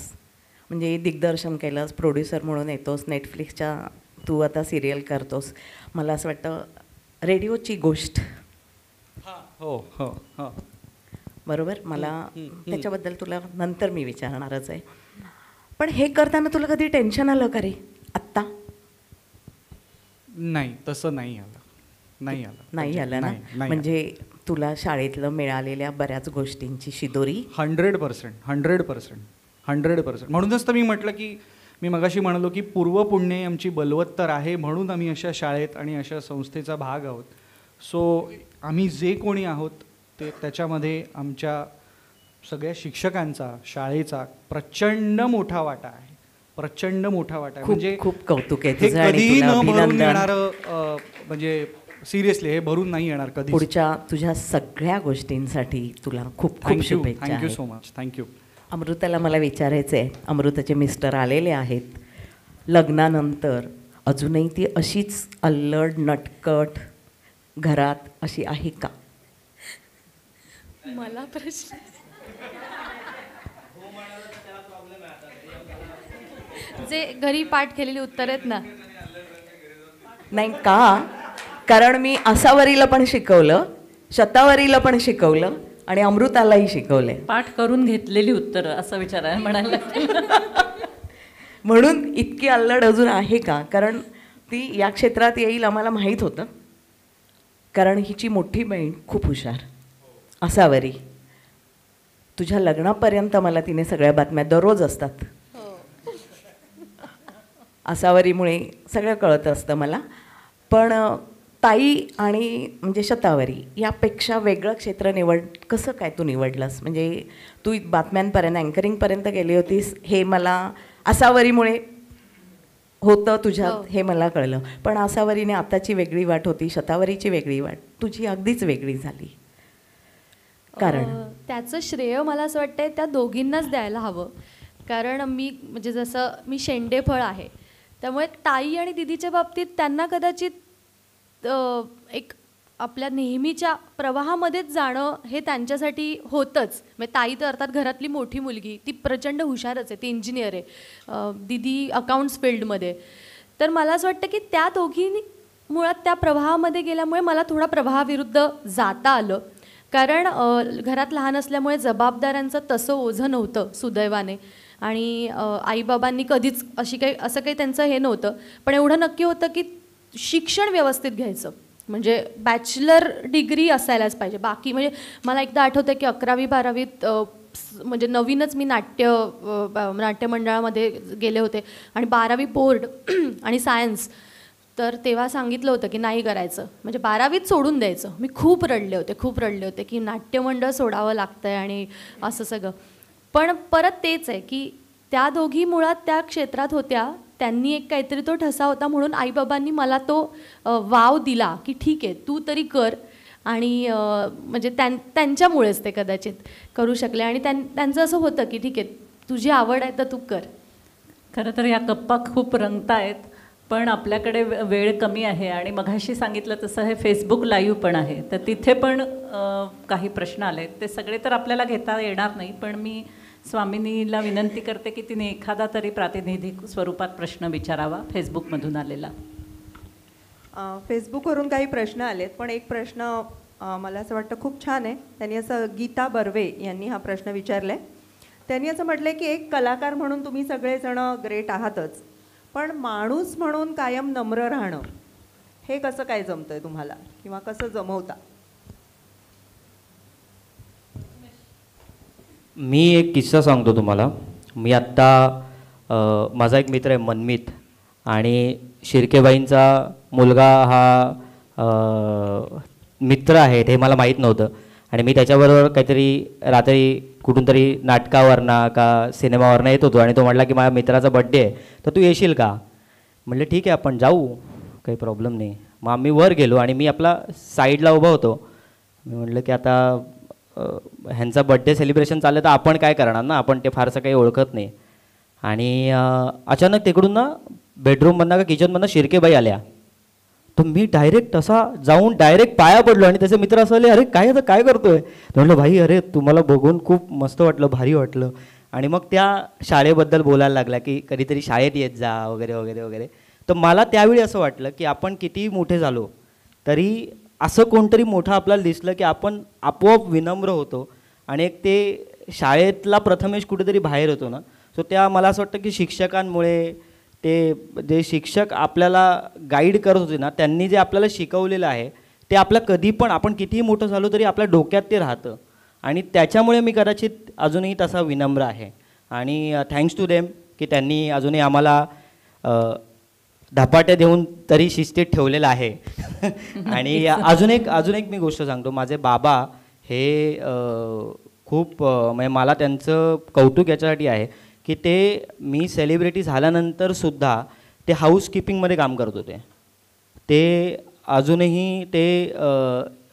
Speaker 8: म्हणजे दिग्दर्शन केलंस, प्रोड्युसर म्हणून येतोस, नेटफ्लिक्सच्या तू आता सिरियल करतोस. मला असं वाटतं रेडिओची गोष्ट
Speaker 6: हो हो हो.
Speaker 8: बरोबर. मला त्याच्याबद्दल तुला नंतर मी विचारणारच आहे. पण हे करताना तुला कधी टेन्शन आलं का रे आत्ता?
Speaker 6: नाही, तसं नाही आलं. नाही
Speaker 8: आलं ना?
Speaker 6: नाही.
Speaker 8: म्हणजे तुला शाळेतलं मिळालेल्या बऱ्याच गोष्टींची शिदोरी
Speaker 6: 100%. म्हणूनच तर मी म्हटलं की मी मगाशी म्हणालो की पूर्वपुण्य आमची बलवत्तर आहे, म्हणून आम्ही अशा शाळेत आणि अशा संस्थेचा भाग आहोत. सो आम्ही जे कोणी आहोत ते त्याच्यामध्ये आमच्या सगळ्या शिक्षकांचा, शाळेचा प्रचंड मोठा वाटा आहे. म्हणजे
Speaker 8: खूप कौतुक आहे
Speaker 6: हे
Speaker 8: तुझं आणि
Speaker 6: कधी
Speaker 8: तुला
Speaker 6: न भरून
Speaker 8: अभिनंदन.
Speaker 6: येणारं, म्हणजे सिरियसली हे भरून नाही येणार कधी.
Speaker 8: पुढच्या तुझ्या सगळ्या गोष्टींसाठी तुला खूप खूप शुभेच्छा.
Speaker 6: Thank you so much. थँक्यू.
Speaker 8: अमृताला मला विचारायचं आहे, अमृताचे मिस्टर आलेले आहेत, लग्नानंतर अजूनही ती अशीच अल्लड नटकट घरात अशी आहे का?
Speaker 5: मला प्रश्न जे घरी पाठ केलेली उत्तर आहेत ना.
Speaker 8: नाही का? कारण मी आसावरीला पण शिकवलं, शतावरीला पण शिकवलं आणि अमृतालाही शिकवले.
Speaker 3: पाठ करून घेतलेली उत्तरं असं विचारायला म्हणायला लागतं.
Speaker 8: म्हणून इतकी अल्लड अजून आहे का? कारण ती या क्षेत्रात येईल आम्हाला माहीत होतं, कारण हिची मोठी बहीण खूप हुशार आसावरी. तुझ्या लग्नापर्यंत मला तिने सगळ्या बातम्या दररोज असतात. आसावरीमुळे सगळं कळत असतं मला. पण ताई आणि म्हणजे शतावरी यापेक्षा वेगळं क्षेत्र कसं काय तू निवडलंस? म्हणजे तू बातम्यांपर्यंत अँकरिंगपर्यंत गेली होतीस हे मला आसावरीमुळे होतं तुझ्यात, हे मला कळलं. पण आसावरीने आताची वेगळी वाट होती, शतावरीची वेगळी वाट, तुझी अगदीच वेगळी झाली. कारण
Speaker 5: त्याचं श्रेय मला असं वाटतंय त्या दोघींनाच द्यायला हवं. कारण मी म्हणजे जसं मी शेंडेफळ आहे, त्यामुळे ताई आणि दिदीच्या बाबतीत त्यांना कदाचित एक आपल्या नेहमीच्या प्रवाहामध्येच जाणं हे त्यांच्यासाठी होतंच. म्हणजे ताई तर अर्थात घरातली मोठी मुलगी, ती प्रचंड हुशारच आहे, ती इंजिनियर आहे, दिदी अकाउंट्स फील्डमध्ये. तर मला असं वाटतं की त्या दोघींनी मुळात त्या प्रवाहामध्ये गेल्यामुळे मला थोडा प्रवाहाविरुद्ध जाता आलं. कारण घरात लहान असल्यामुळे जबाबदाऱ्यांचं तसं ओझं नव्हतं सुदैवाने, आणि आईबाबांनी कधीच असं काही त्यांचं हे नव्हतं. पण एवढं नक्की होतं की शिक्षण व्यवस्थित घ्यायचं, म्हणजे बॅचलर डिग्री असायलाच पाहिजे. बाकी म्हणजे मला एकदा आठवतं की 11वी-12वीत म्हणजे नवीनच मी नाट्य मंडळामध्ये गेले होते आणि 12वी बोर्ड आणि सायन्स. तर तेव्हा सांगितलं होतं की नाही करायचं, म्हणजे 12वीत सोडून द्यायचं. मी खूप रडले होते की नाट्यमंडळ सोडावं लागतं आहे आणि असं सगळं. पण परत तेच आहे की त्या दोघी मुळात त्या क्षेत्रात होत्या, त्यांनी एक काहीतरी तो ठसा होता, म्हणून आईबाबांनी मला तो वाव दिला की ठीक आहे तू तरी कर. आणि म्हणजे त्यांच्यामुळेच ते कदाचित करू शकले. आणि त्यांचं असं होतं की ठीक आहे तुझी आवड आहे तर तू कर.
Speaker 3: खरं तर या गप्पा खूप रंगतायत, पण आपल्याकडे वेळ कमी आहे. आणि मघाशी सांगितलं तसं हे फेसबुक लाईव्ह पण आहे, तर तिथे पण काही प्रश्न आले. ते सगळे तर आपल्याला घेता येणार नाही, पण मी स्वामिनीला विनंती करते की तिने एखादा तरी प्रातिनिधिक स्वरूपात प्रश्न विचारावा फेसबुकमधून आलेला.
Speaker 1: फेसबुकवरून काही प्रश्न आलेत, पण एक प्रश्न मला असं वाटतं खूप छान आहे. त्यांनी असं, गीता बर्वे यांनी हा प्रश्न विचारला आहे. त्यांनी असं म्हटलं आहे की एक कलाकार म्हणून तुम्ही सगळेजण ग्रेट आहातच, पण माणूस म्हणून कायम नम्र राहणं हे कसं काय जमतं आहे तुम्हाला, किंवा कसं जमवता?
Speaker 7: मी एक किस्सा सांगतो तुम्हाला. मी आत्ता माझा एक मित्र आहे मनमित, आणि शिर्केबाईंचा मुलगा हा मित्र आहे हे मला माहीत नव्हतं. आणि मी त्याच्याबरोबर काहीतरी रात्री कुठून तरी नाटकावरनं का सिनेमावरनं येत होतो, आणि तो म्हटला की माझ्या मित्राचा बड्डे आहे तर तू येशील का? म्हटलं ठीक आहे आपण जाऊ, काही प्रॉब्लेम नाही. मग आम्ही वर गेलो आणि मी आपला साईडला उभा होतो. मी म्हटलं की आता ह्यांचा बड्डे सेलिब्रेशन चाललं तर आपण काय करणार ना, आपण ते फारसं काही ओळखत नाही. आणि अचानक तिकडून ना बेडरूममधनं का किचनमधनं शिर्केबाई आल्या. तर मी डायरेक्ट असा जाऊन डायरेक्ट पाया पडलो, आणि त्याचे मित्र असं आले, अरे काय आता काय करतोय? म्हटलं भाई अरे तुम्हाला बघून खूप मस्त वाटलं, भारी वाटलं. आणि मग त्या शाळेबद्दल बोलायला लागला की कधीतरी शाळेत येत जा वगैरे वगैरे वगैरे. तर मला त्यावेळी असं वाटलं की आपण किती मोठे झालो तरी असं कोणतरी मोठं आपल्याला दिसलं की आपण आपोआप विनम्र होतो आणि एक ते शाळेतला प्रथमेश कुठेतरी बाहेर होतो ना. सो त्या मला असं वाटतं की शिक्षकांमुळे ते जे शिक्षक आपल्याला गाईड करत होते ना, त्यांनी जे आपल्याला शिकवलेलं आहे ते आपल्या कधी पण आपण कितीही मोठं झालो तरी आपल्या डोक्यात ते राहतं आणि त्याच्यामुळे मी कदाचित अजूनही तसा विनम्र आहे. आणि थँक्स टू देम की त्यांनी अजूनही आम्हाला धपाटे देऊन तरी शिस्तीत ठेवलेलं आहे. आणि अजून एक मी गोष्ट सांगतो. माझे बाबा हे खूप म्हणजे मला त्यांचं कौतुक याच्यासाठी आहे की ते मी सेलिब्रिटी झाल्यानंतर सुद्धा ते हाऊसकीपिंगमध्ये काम करत होते. ते अजूनही ते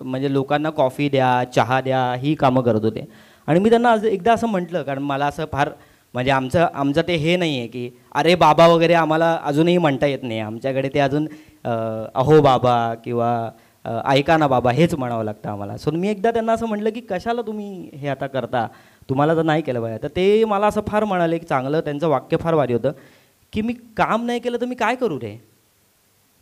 Speaker 7: म्हणजे लोकांना कॉफी द्या, चहा द्या ही कामं करत होते. आणि मी त्यांना एकदा असं म्हटलं, कारण मला असं फार म्हणजे आमचं ते हे नाही आहे की अरे बाबा वगैरे आम्हाला अजूनही म्हणता येत नाही. आमच्याकडे ते अजून अहो बाबा किंवा ऐका ना बाबा हेच म्हणावं लागतं आम्हाला. सो मी एकदा त्यांना असं म्हटलं की कशाला तुम्ही हे आता करता, तुम्हाला तर नाही केलं पाहिजे. तर ते मला असं फार म्हणाले की चांगलं, त्यांचं वाक्य फार भारी होतं की मी काम नाही केलं तर मी काय करू रे,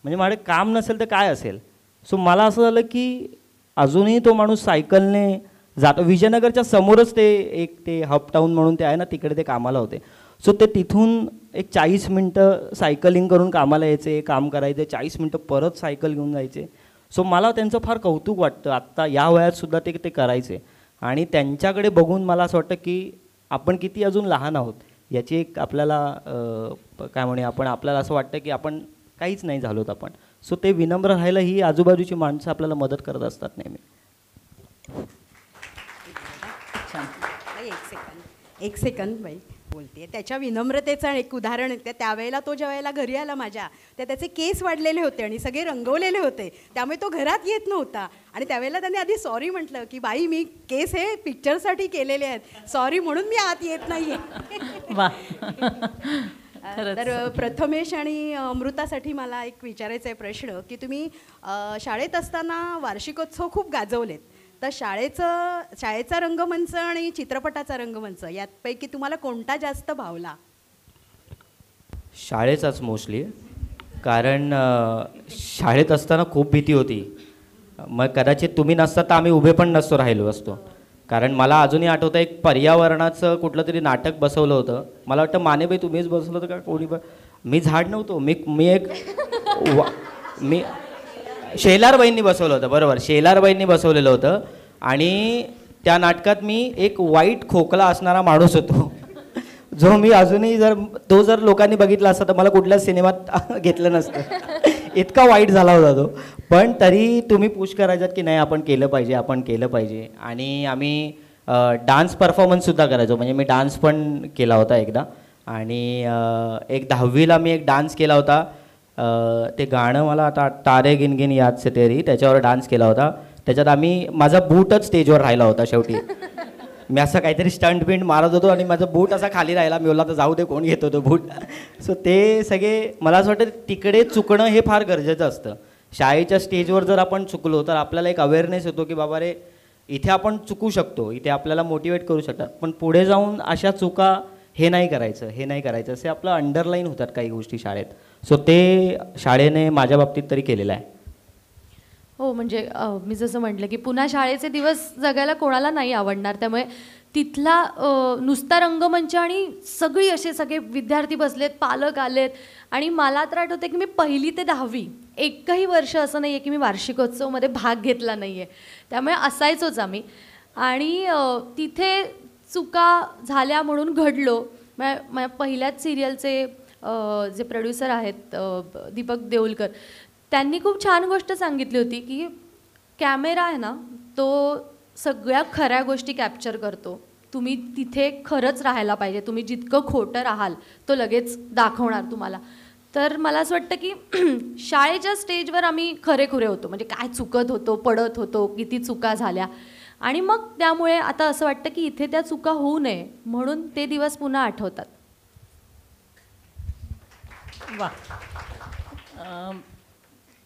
Speaker 7: म्हणजे माझे काम नसेल तर काय असेल. सो मला असं झालं की अजूनही तो माणूस सायकलने जातो. विजयनगरच्या समोरच ते हपटाऊन म्हणून ते आहे ना, तिकडे ते कामाला होते. सो ते तिथून एक 40 मिनटं सायकलिंग करून कामाला यायचे, काम करायचे, 40 मिनटं परत सायकल घेऊन जायचे. सो मला त्यांचं फार कौतुक वाटतं. आत्ता या वयातसुद्धा ते करायचे. आणि त्यांच्याकडे बघून मला असं वाटतं की आपण किती अजून लहान आहोत याची एक आपल्याला काय म्हणे आपण आपल्याला असं वाटतं की आपण काहीच नाही झालोत आपण. सो ते विनम्र राहायला ही आजूबाजूची माणसं आपल्याला मदत करत असतात नेहमी.
Speaker 2: एक सेकंद बाई बोलते. त्याच्या विनम्रतेचं एक उदाहरण आहे. त्यावेळेला तो ज्या वेळेला घरी आला माझ्या, त्याचे केस वाढलेले होते आणि सगळे रंगवलेले होते, त्यामुळे तो घरात येत नव्हता. आणि त्यावेळेला त्याने आधी सॉरी म्हटलं की बाई मी केस हे पिक्चरसाठी केलेले आहेत, सॉरी म्हणून मी आत येत नाहीये. तर प्रथमेश आणि अमृतासाठी मला एक विचारायचा आहे प्रश्न की तुम्ही शाळेत असताना वार्षिकोत्सव खूप गाजवलेत, तर शाळेचा रंगमंच आणि चित्रपटाचा रंगमंच यापैकी तुम्हाला कोणता जास्त भावला?
Speaker 7: शाळेचाच मोस्टली, कारण शाळेत असताना खूप भीती होती. मग कदाचित तुम्ही नसता तर आम्ही उभे पण नसतो राहिलो असतो. कारण मला अजूनही आठवतं एक पर्यावरणाचं कुठलं तरी नाटक बसवलं होतं. मला वाटतं मानेबाई तुम्हीच बसवलं होतं का कोणी? मी झाड नव्हतो, मी शेलारबाईंनी बसवलं होतं. बरोबर, शेलारबाईंनी बसवलेलं होतं. आणि त्या नाटकात मी एक वाईट खोकला असणारा माणूस होतो, जो मी अजूनही जर लोकांनी बघितला असता तर मला कुठल्याच सिनेमात घेतलं नसतं. इतका वाईट झाला होता तो. पण तरी तुम्ही पुश करायच्यात की नाही आपण केलं पाहिजे. आणि आम्ही डान्स परफॉर्मन्ससुद्धा करायचो. म्हणजे मी डान्स पण केला होता एकदा. आणि एक 10वीला मी एक डान्स केला होता. ते गाणं मला आता तारे गिनगिन याद से तेरी, त्याच्यावर डान्स केला होता. त्याच्यात माझा बूटच स्टेजवर राहिला होता शेवटी. मी असं काहीतरी स्टंट बिंट मारत होतो आणि माझा बूट असा खाली राहिला. मी बोलला तर जाऊ दे, कोण घेत होतो बूट. सो ते सगळे मला असं वाटतं तिकडे चुकणं हे फार गरजेचं असतं. शाळेच्या स्टेजवर जर आपण चुकलो तर आपल्याला एक अवेअरनेस होतो की बाबा रे इथे आपण चुकू शकतो, इथे आपल्याला मोटिवेट करू शकतात. पण पुढे जाऊन अशा चुका हे नाही करायचं असे आपलं अंडरलाईन होतात काही गोष्टी शाळेत. सो ते शाळेने माझ्या बाबतीत तरी केलेलं आहे.
Speaker 5: हो, म्हणजे मी जसं म्हटलं की पुन्हा शाळेचे दिवस जगायला कोणाला नाही आवडणार. त्यामुळे तिथला नुसता रंगमंच आणि सगळे विद्यार्थी बसलेत, पालक आलेत. आणि मला तर आठवतं की मी 1ली ते 10वी एकही वर्ष असं नाही आहे की मी वार्षिकोत्सवमध्ये भाग घेतला नाही आहे. त्यामुळे असायचोच आम्ही. आणि तिथे चुका झाल्या म्हणून घडलो. माझ्या पहिल्याच सिरियलचे जे प्रोड्युसर आहेत दीपक देऊलकर, त्यांनी खूप छान गोष्ट सांगितली होती की कॅमेरा आहे ना तो सगळ्या खऱ्या गोष्टी कॅप्चर करतो. तुम्ही तिथे खरंच राहायला पाहिजे. तुम्ही जितकं खोटं राहाल तो लगेच दाखवणार तुम्हाला. तर मला असं वाटतं की शाळेच्या स्टेजवर आम्ही खरेखुरे होतो. म्हणजे काय चुकत होतो, पडत होतो, किती चुका झाल्या. आणि मग त्यामुळे आता असं वाटतं की इथे त्या चुका होऊ नये म्हणून ते दिवस पुन्हा आठवतात.
Speaker 3: वा.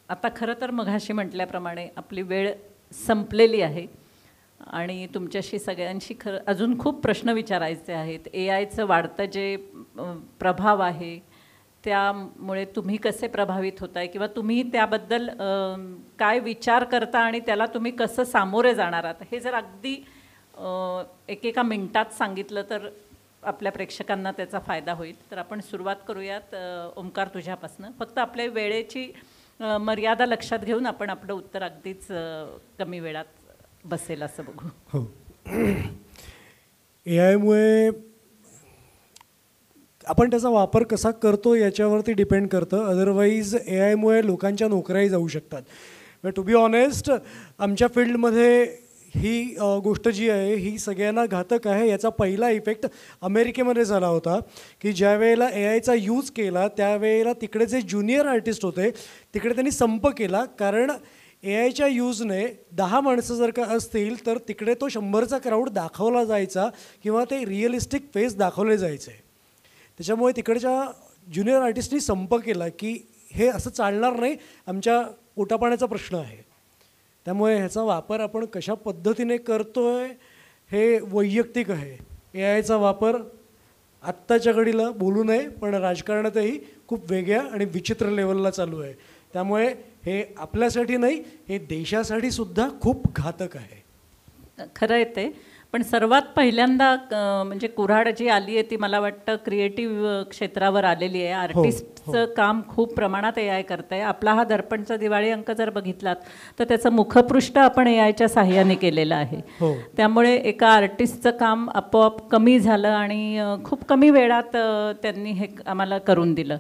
Speaker 3: आता खरं तर मघाशी म्हटल्याप्रमाणे आपली वेळ संपलेली आहे आणि तुमच्याशी सगळ्यांशी अजून खूप प्रश्न विचारायचे आहेत. AIचं वाढतं जे प्रभाव आहे त्यामुळे तुम्ही कसे प्रभावित होताय किंवा तुम्ही त्याबद्दल काय विचार करता आणि त्याला तुम्ही कसं सामोरे जाणार आहात, हे जर अगदी एकेका मिनिटात सांगितलं तर आपल्या प्रेक्षकांना त्याचा फायदा होईल. तर आपण सुरुवात करूयात ओंकार तुझ्यापासनं. फक्त आपल्या वेळेची मर्यादा लक्षात घेऊन आपण आपलं उत्तर अगदीच कमी वेळात बसेल असं बघू.
Speaker 4: हो, AI मुळे आपण त्याचा वापर कसा करतो याच्यावरती डिपेंड करतं. अदरवाईज AI मुळे लोकांच्या नोकऱ्याही जाऊ शकतात. टू बी ऑनेस्ट, आमच्या फील्डमध्ये ही गोष्ट जी आहे ही सगळ्यांना घातक आहे. याचा पहिला इफेक्ट अमेरिकेमध्ये झाला होता की ज्या वेळेला AIचा यूज केला त्यावेळेला तिकडे जे ज्युनियर आर्टिस्ट होते तिकडे त्यांनी संप केला. कारण AIच्या यूजने 10 माणसं जर का असतील तर तिकडे तो 100चा क्राऊड दाखवला जायचा किंवा ते रिअलिस्टिक फेस दाखवले जायचे. त्याच्यामुळे तिकडच्या ज्युनियर आर्टिस्टनी संप केला की हे असं चालणार नाही, आमच्या पोटापाण्याचा प्रश्न आहे. त्यामुळे ह्याचा वापर आपण कशा पद्धतीने करतो आहे हे वैयक्तिक आहे. AIचा वापर आत्ताच्या घडीला बोलू नये पण राजकारणातही खूप वेगळ्या आणि विचित्र लेवलला चालू आहे. त्यामुळे हे आपल्यासाठी नाही, हे देशासाठी सुद्धा खूप घातक आहे.
Speaker 3: खरं आहे ते. पण सर्वात पहिल्यांदा म्हणजे कुऱ्हाड जी आली आहे ती मला वाटतं क्रिएटिव्ह क्षेत्रावर आलेली आहे. आर्टिस्टचं काम खूप प्रमाणात AI करत आहे. आपला हा दर्पणचा दिवाळी अंक जर बघितलात तर त्याचं मुखपृष्ठ आपण AIच्या साहाय्याने केलेलं आहे. त्यामुळे एका आर्टिस्टचं काम आपोआप कमी झालं आणि खूप कमी वेळात त्यांनी हे आम्हाला करून दिलं.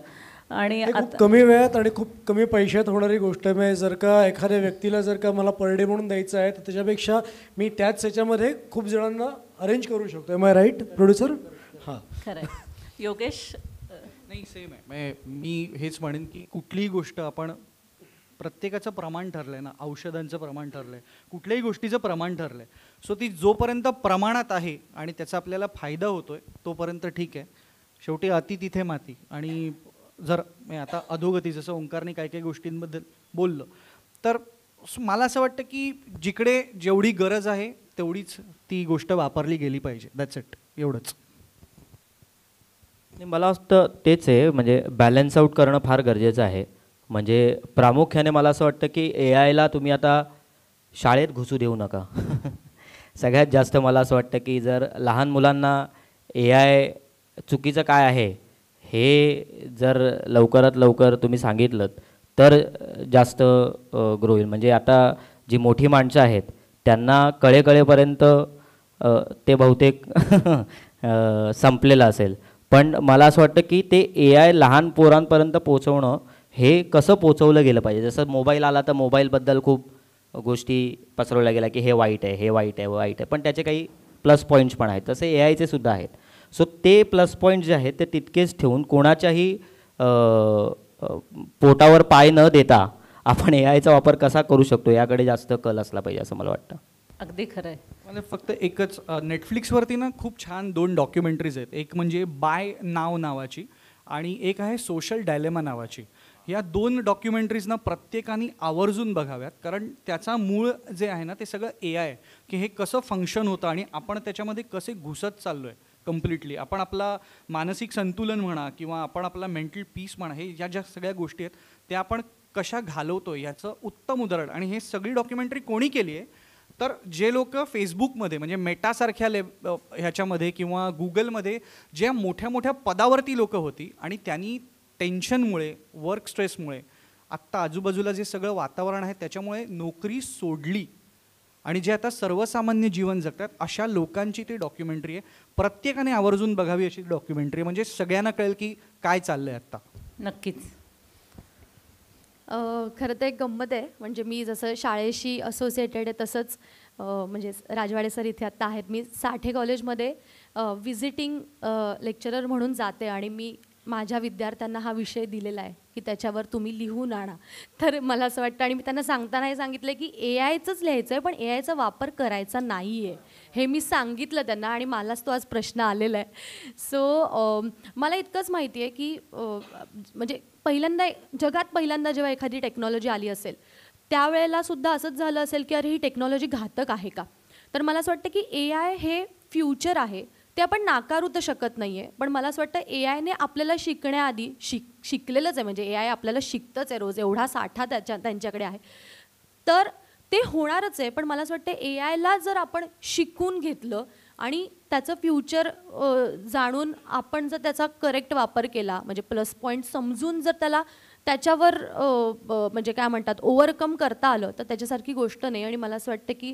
Speaker 3: आणि
Speaker 4: खूप कमी वेळात आणि खूप कमी पैशात होणारी गोष्ट आहे. म्हणजे जर का एखाद्या व्यक्तीला जर का मला पर डे म्हणून द्यायचं आहे तर त्याच्यापेक्षा मी त्याच ह्याच्यामध्ये खूप जणांना अरेंज करू शकतो. Am I right producer? हां,
Speaker 3: खरं. योगेश?
Speaker 6: नाही, सेम आहे. म्हणजे मी हेच म्हणेन की कुठलीही गोष्ट आपण प्रत्येकाचं प्रमाण ठरलं आहे ना, औषधांचं प्रमाण ठरलं आहे, कुठल्याही गोष्टीचं प्रमाण ठरलं आहे. सो ती जोपर्यंत प्रमाणात आहे आणि त्याचा आपल्याला फायदा होतो आहे तोपर्यंत ठीक आहे. शेवटी अति तिथे माती. आणि जर आता अधोगती जसं ओंकारने काही काही गोष्टींबद्दल बोललं तर मला असं वाटतं की जिकडे जेवढी गरज आहे तेवढीच ती गोष्ट वापरली गेली पाहिजे. दॅट्स इट, एवढंच.
Speaker 7: मला वाटतं तेच आहे, म्हणजे बॅलन्स आउट करणं फार गरजेचं आहे. म्हणजे प्रामुख्याने मला असं वाटतं की AIला तुम्ही आता शाळेत घुसू देऊ नका. सगळ्यात जास्त मला असं वाटतं की जर लहान मुलांना AI चुकीचं काय आहे हे जर लवकरात लवकर तुम्ही सांगितलं तर जास्त ग्रो होईल. म्हणजे आता जी मोठी माणसं आहेत त्यांना कळेपर्यंत ते बहुतेक संपलेलं असेल. पण मला असं वाटतं की ते AI लहान पोरांपर्यंत पोचवणं हे कसं पोचवलं गेलं पाहिजे. जसं मोबाईल आला तर मोबाईलबद्दल खूप गोष्टी पसरवल्या गेल्या की हे वाईट आहे, हे वाईट आहे, वाईट आहे, पण त्याचे काही प्लस पॉईंट्स पण आहेत. तसे AIचे सुद्धा आहेत. सो ते प्लस पॉईंट जे आहेत ते तितकेच ठेवून कोणाच्याही पोटावर पाय न देता आपण AIचा वापर कसा करू शकतो याकडे जास्त कल असला पाहिजे असं मला वाटतं.
Speaker 3: अगदी खरं आहे.
Speaker 6: मला फक्त एकच, नेटफ्लिक्सवरती ना खूप छान 2 डॉक्युमेंटरीज आहेत. एक म्हणजे बाय नाव नावाची आणि एक आहे सोशल डायलेमा नावाची. या 2 डॉक्युमेंटरीजना प्रत्येकाने आवर्जून बघाव्यात. कारण त्याचा मूळ जे आहे ना ते सगळं AI की हे कसं फंक्शन होतं आणि आपण त्याच्यामध्ये कसे घुसत चाललो आहे कम्प्लिटली. आपण आपला मानसिक संतुलन म्हणा किंवा आपण आपला मेंटल पीस म्हणा, हे ज्या सगळ्या गोष्टी आहेत त्या आपण कशा घालवतो याचं उत्तम उदाहरण. आणि हे सगळी डॉक्युमेंटरी कोणी केली आहे तर जे लोक फेसबुकमध्ये म्हणजे मेटासारख्या ह्याच्यामध्ये किंवा गुगलमध्ये ज्या मोठ्या मोठ्या पदावरती लोकं होती आणि त्यांनी टेन्शनमुळे, वर्क स्ट्रेसमुळे, आत्ता आजूबाजूला जे सगळं वातावरण आहे त्याच्यामुळे नोकरी सोडली आणि जे आता सर्वसामान्य जीवन जगतात अशा लोकांची ती डॉक्युमेंटरी आहे. प्रत्येकाने आवर्जून बघावी अशी डॉक्युमेंटरी, म्हणजे सगळ्यांना कळेल की काय चाललं आहे आत्ता.
Speaker 3: नक्कीच.
Speaker 5: खरं तर एक गंमत आहे. म्हणजे मी जसं शाळेशी असोसिएटेड आहे तसंच म्हणजे राजवाडे सर इथे आत्ता आहेत. मी साठे कॉलेजमध्ये व्हिजिटिंग लेक्चरर म्हणून जाते आणि मी माझ्या विद्यार्थ्यांना हा विषय दिलेला आहे की त्याच्यावर तुम्ही लिहून आणा. तर मला असं वाटतं आणि मी त्यांना सांगताना हे सांगितलं की AIचंच लिहायचं आहे पण AIचा वापर करायचा नाही आहे हे मी सांगितलं त्यांना आणि मलाच तो आज प्रश्न आलेला आहे. सो मला इतकंच माहिती आहे की म्हणजे जगात पहिल्यांदा जेव्हा एखादी टेक्नॉलॉजी आली असेल त्यावेळेला सुद्धा असंच झालं असेल की अरे ही टेक्नॉलॉजी घातक आहे का. तर मला असं वाटतं की AI हे फ्युचर आहे, ते आपण नाकारू तर शकत नाही आहे. पण मला असं वाटतं AI ने आपल्याला शिकण्याआधी शिकलेलंच आहे, म्हणजे AI आपल्याला शिकतंच आहे रोज, एवढा साठा त्यांच्याकडे आहे, तर ते होणारच आहे. पण मला असं वाटतं AIला जर आपण शिकून घेतलं आणि त्याचं फ्युचर जाणून आपण जर त्याचा करेक्ट वापर केला, म्हणजे प्लस पॉईंट समजून जर त्याला त्याच्यावर म्हणजे काय म्हणतात ओव्हरकम करता आलं, तर त्याच्यासारखी गोष्ट नाही. आणि मला असं वाटतं की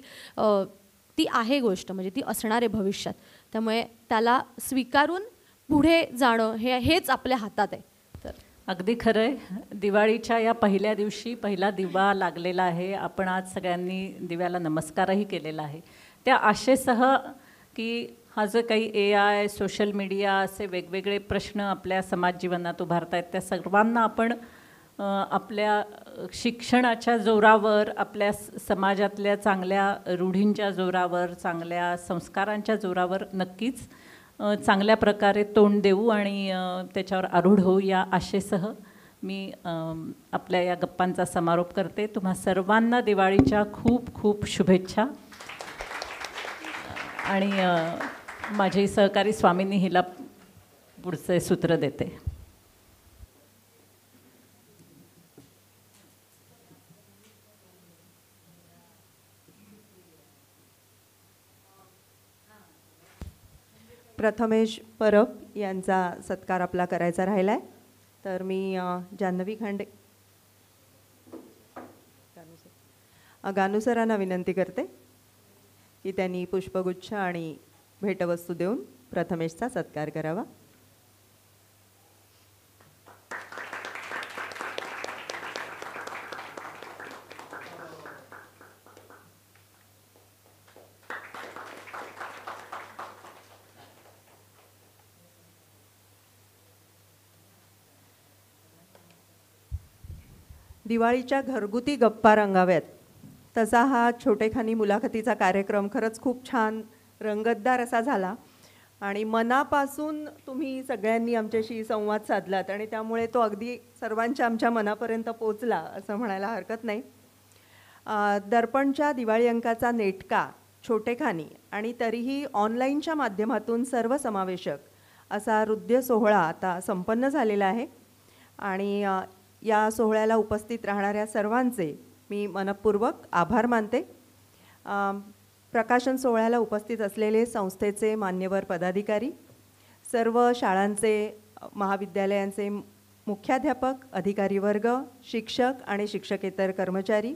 Speaker 5: ती आहे गोष्ट, म्हणजे ती असणार आहे भविष्यात. त्यामुळे त्याला स्वीकारून पुढे जाणं हेच आपल्या हातात आहे. तर
Speaker 3: अगदी खरं आहे. दिवाळीच्या या पहिल्या दिवशी पहिला दिवा लागलेला आहे. आपण आज सगळ्यांनी दिव्याला नमस्कारही केलेला आहे, त्या आशेसह की हा जो काही AI, सोशल मीडिया असे वेगवेगळे प्रश्न आपल्या समाज जीवनात उभारत आहेत, त्या सर्वांना आपण आपल्या शिक्षणाच्या जोरावर, आपल्या समाजातल्या चांगल्या रूढींच्या जोरावर, चांगल्या संस्कारांच्या जोरावर नक्कीच चांगल्या प्रकारे तोंड देऊ आणि त्याच्यावर आरूढ होऊ, या आशेसह मी आपल्या या गप्पांचा समारोप करते. तुम्हा सर्वांना दिवाळीच्या खूप खूप शुभेच्छा. आणि माझी सहकारी स्वामींनी हिला पुढचे सूत्र देते.
Speaker 1: प्रथमेश परब यांचा सत्कार आपला करायचा राहिला आहे, तर मी जान्हवी खांडे गानुसरांना विनंती करते की त्यांनी पुष्पगुच्छ आणि भेटवस्तू देऊन प्रथमेशचा सत्कार करावा. दिवाळीच्या घरगुती गप्पा रंगाव्यात, तसा हा छोटेखानी मुलाखतीचा कार्यक्रम खरंच खूप छान रंगतदार असा झाला आणि मनापासून तुम्ही सगळ्यांनी आमच्याशी संवाद साधलात आणि त्यामुळे तो अगदी सर्वांच्या आमच्या मनापर्यंत पोचला असं म्हणायला हरकत नाही. दर्पणच्या दिवाळी अंकाचा नेटका, छोटेखानी आणि तरीही ऑनलाईनच्या माध्यमातून सर्वसमावेशक असा हृदय सोहळा आता संपन्न झालेला आहे आणि या सोहळ्याला उपस्थित राहणाऱ्या सर्वांचे मी मनपूर्वक आभार मानते. प्रकाशन सोहळ्याला उपस्थित असलेले संस्थेचे मान्यवर पदाधिकारी, सर्व शाळांचे महाविद्यालयांचे मुख्याध्यापक, अधिकारी वर्ग, शिक्षक आणि शिक्षकेतर कर्मचारी,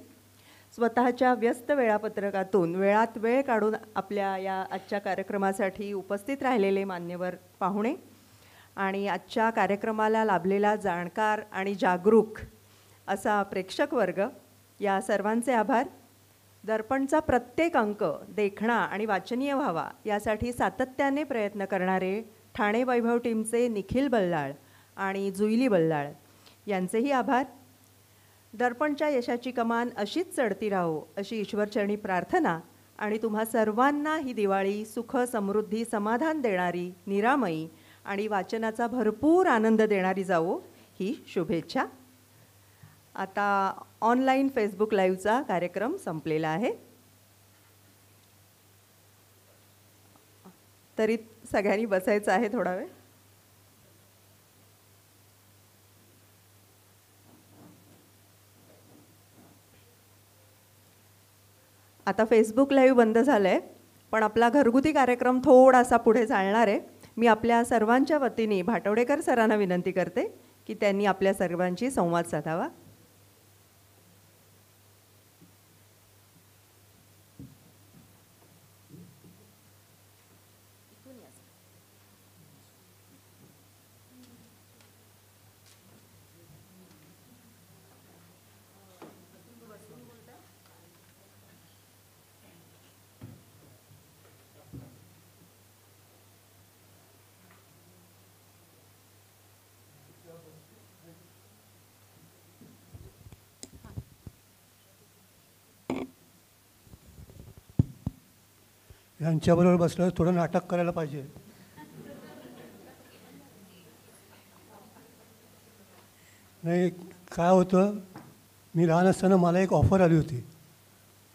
Speaker 1: स्वतःच्या व्यस्त वेळापत्रकातून वेळात वेळ काढून आपल्या या आजच्या कार्यक्रमासाठी उपस्थित राहिलेले मान्यवर पाहुणे आणि आजच्या कार्यक्रमाला लाभलेला जाणकार आणि जागरूक असा प्रेक्षक वर्ग, या सर्वांचे आभार. दर्पणचा प्रत्येक अंक देखणा आणि वाचनीय व्हावा यासाठी सातत्याने प्रयत्न करणारे ठाणे वैभव टीमचे निखिल बल्लाळ आणि जुईली बल्लाळ यांचेही आभार. दर्पणच्या यशाची कमान अशीच चढती राहो अशी ईश्वरचरणी प्रार्थना आणि तुम्हा सर्वांना ही दिवाळी सुख, समृद्धी, समाधान देणारी, निरामयी आणि वाचनाचा भरपूर आनंद देणारी जावो ही शुभेच्छा. आता ऑनलाईन फेसबुक लाईव्हचा कार्यक्रम संपलेला आहे. तरी सगळ्यांनी बसायचं आहे थोडा वेळ. आता फेसबुक लाईव्ह बंद झालं आहे, पण आपला घरगुती कार्यक्रम थोडासा पुढे चालणार आहे. मी आपल्या सर्वांच्या वतीने भाटवडेकर सरांना विनंती करते की त्यांनी आपल्या सर्वांशी संवाद साधावा.
Speaker 9: यांच्याबरोबर बसलं थोडं नाटक करायला पाहिजे. नाही, काय होतं, मी लहान असताना मला एक ऑफर आली होती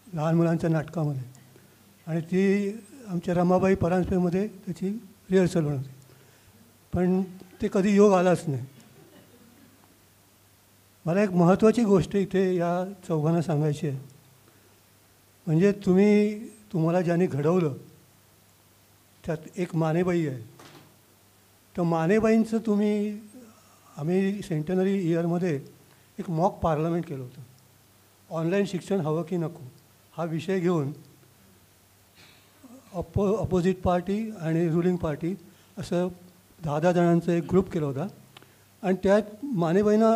Speaker 9: लहान मुलांच्या नाटकामध्ये आणि ती आमच्या रमाबाई परांजपेमध्ये त्याची रिहर्सल बनवते, पण ते कधी योग आलाच नाही. मला एक महत्त्वाची गोष्ट इथे या चौघांना सांगायची आहे. म्हणजे तुम्हाला ज्याने घडवलं त्यात एक मानेबाई आहे. तर मानेबाईंचं आम्ही सेंटनरी इयरमध्ये एक मॉक पार्लमेंट केलं होतं. ऑनलाईन शिक्षण हवं की नको हा विषय घेऊन अपोजिट पार्टी आणि रुलिंग पार्टी असं 10 जणांचा एक ग्रुप केला होता. आणि त्यात मानेबाईंना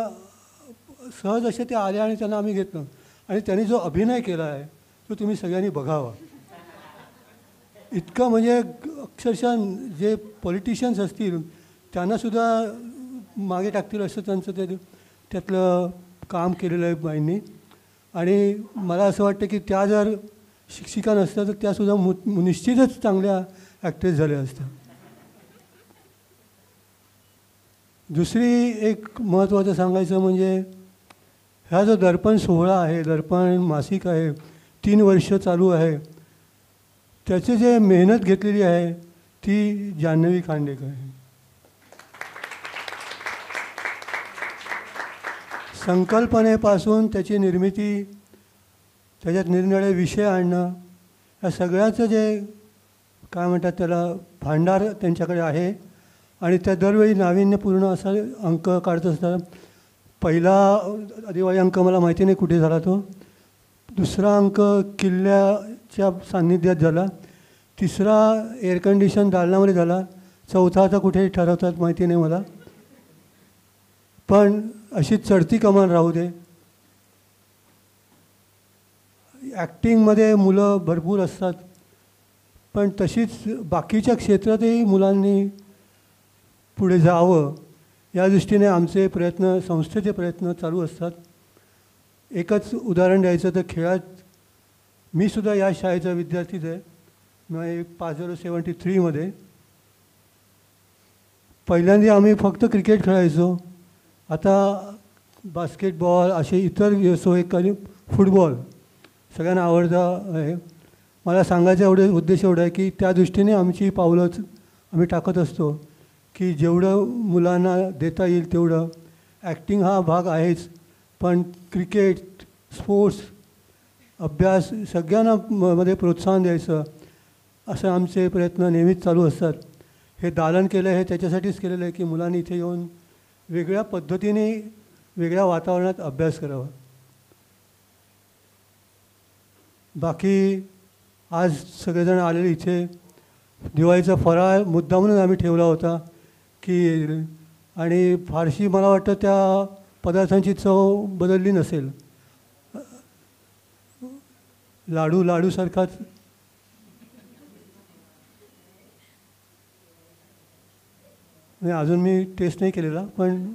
Speaker 9: सहज असे ते आले आणि त्यांना आम्ही घेतलं. आणि त्यांनी जो अभिनय केला आहे तो तुम्ही सगळ्यांनी बघावा. इतकं म्हणजे अक्षरशः जे पॉलिटिशियन्स असतील त्यांनासुद्धा मागे टाकतील असं त्यांचं त्यातलं काम केलेलं आहे बाईंनी. आणि मला असं वाटतं की त्या जर शिक्षिका नसत्या तर त्यासुद्धा निश्चितच चांगल्या ॲक्ट्रेस झाल्या असत्या. दुसरी एक महत्त्वाचं सांगायचं म्हणजे ह्या जो दर्पण सोहळा आहे, दर्पण मासिक आहे, 3 वर्ष चालू आहे, त्याची जे मेहनत घेतलेली आहे ती जान्हवी खांडेकर आहे. संकल्पनेपासून त्याची निर्मिती, त्याच्यात निरनिराळे विषय आणणं, या सगळ्याचं जे काय म्हणतात त्याला भांडार त्यांच्याकडे आहे. आणि त्या दरवेळी नाविन्यपूर्ण असा अंक काढत असतात. पहिला दिवाळी अंक मला माहिती नाही कुठे झाला तो, दुसरा अंक किल्ल्याच्या सान्निध्यात झाला, तिसरा एअर कंडिशन दालनामध्ये झाला, चौथा आता कुठे ठरवतात माहिती नाही मला. पण अशी चढती कमान राहू दे. ॲक्टिंगमध्ये मुलं भरपूर असतात, पण तशीच बाकीच्या क्षेत्रातही मुलांनी पुढे जावं या दृष्टीने आमचे प्रयत्न, संस्थेचे प्रयत्न चालू असतात. एकच उदाहरण द्यायचं तर खेळात मी सुद्धा या शाळेचा विद्यार्थीच आहे. मी 5073मध्ये पहिल्यांदा आम्ही फक्त क्रिकेट खेळायचो. आता बास्केटबॉल असे इतर सोयीकारी, फुटबॉल सगळ्यांना आवडता आहे. मला सांगायचा उद्देश एवढा आहे की त्या दृष्टीने आमची पावलंच आम्ही टाकत असतो की जेवढं मुलांना देता येईल तेवढं. ॲक्टिंग हा भाग आहेच, पण क्रिकेट, स्पोर्ट्स, अभ्यास सगळ्यांना मध्ये प्रोत्साहन द्यायचं असं आमचे प्रयत्न नेहमीच चालू असतात. हे दालन केलं आहे त्याच्यासाठीच केलेलं आहे की मुलांनी इथे येऊन वेगळ्या पद्धतीने, वेगळ्या वातावरणात अभ्यास करावा. बाकी आज सगळेजण आलेले इथे दिवाळीचा फराळ मुद्दामूनच आम्ही ठेवला होता की, आणि फारशी मला वाटतं त्या पदार्थांची चव बदलली नसेल. लाडूसारखाच नाही, अजून मी टेस्ट नाही केलेला. पण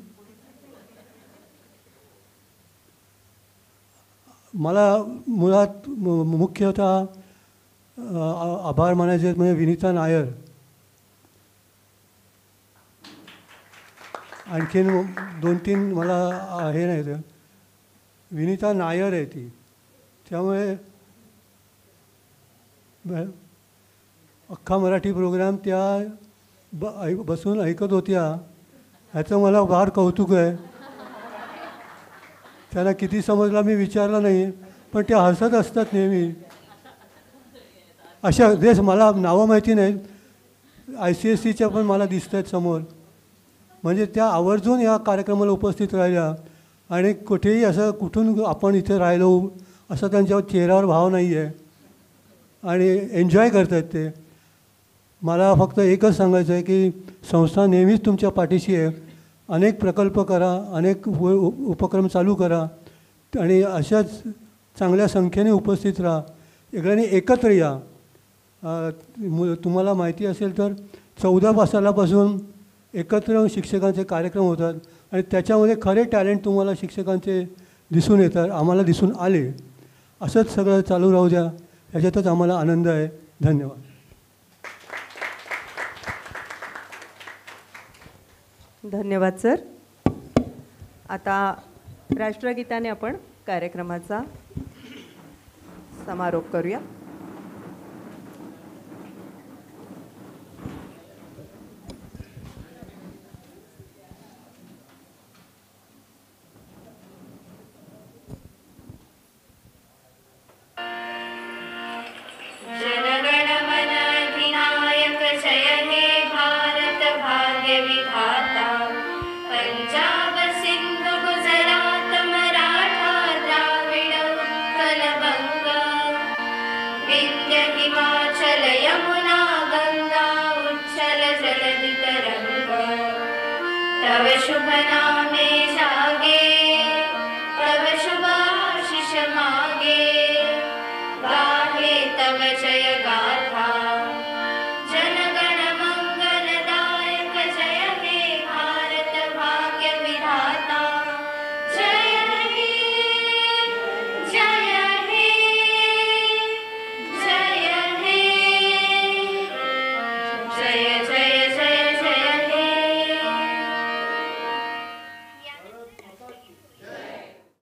Speaker 9: मला मुळात मुख्यतः आभार मानायचे म्हणजे विनीता नायर, आणखीन 2-3 मला हे नाही, तर विनीता नायर आहे ती. त्यामुळे अख्खा मराठी प्रोग्राम त्या बसून ऐकत होत्या, ह्याचं मला फार कौतुक आहे. त्यांना किती समजला मी विचारलं नाही, पण त्या हसत असतात नेहमी. अशा देश मला नावं माहिती नाहीत, ICSEच्या पण मला दिसत आहेत समोर. म्हणजे त्या आवर्जून या कार्यक्रमाला उपस्थित राहिल्या आणि कुठेही असं कुठून आपण इथे राहिलो असं त्यांच्या चेहऱ्यावर भाव नाही आहे आणि एन्जॉय करत आहेत ते. मला फक्त एकच सांगायचं आहे की संस्था नेहमीच तुमच्या पाठीशी आहे. अनेक प्रकल्प करा, अनेक उपक्रम चालू करा आणि अशाच चांगल्या संख्येने उपस्थित राहा. सगळ्यांनी एकत्र या. तुम्हाला माहिती असेल तर 14 सालापासून एकत्र शिक्षकांचे कार्यक्रम होतात आणि त्याच्यामध्ये खरे टॅलेंट तुम्हाला शिक्षकांचे दिसून येतात, आम्हाला दिसून आले. असंच सगळं चालू राहू द्या, ह्याच्यातच आम्हाला आनंद आहे. धन्यवाद.
Speaker 1: धन्यवाद सर. आता राष्ट्रगीताने आपण कार्यक्रमाचा समारोप करूया.
Speaker 10: विधाता पंजाब सिंधु गुजरात मराठा द्राविड उत्कल बंग विंध्य हिमाचल यमुना गंगा उच्छल जलधि तरंग तव शुभ नामे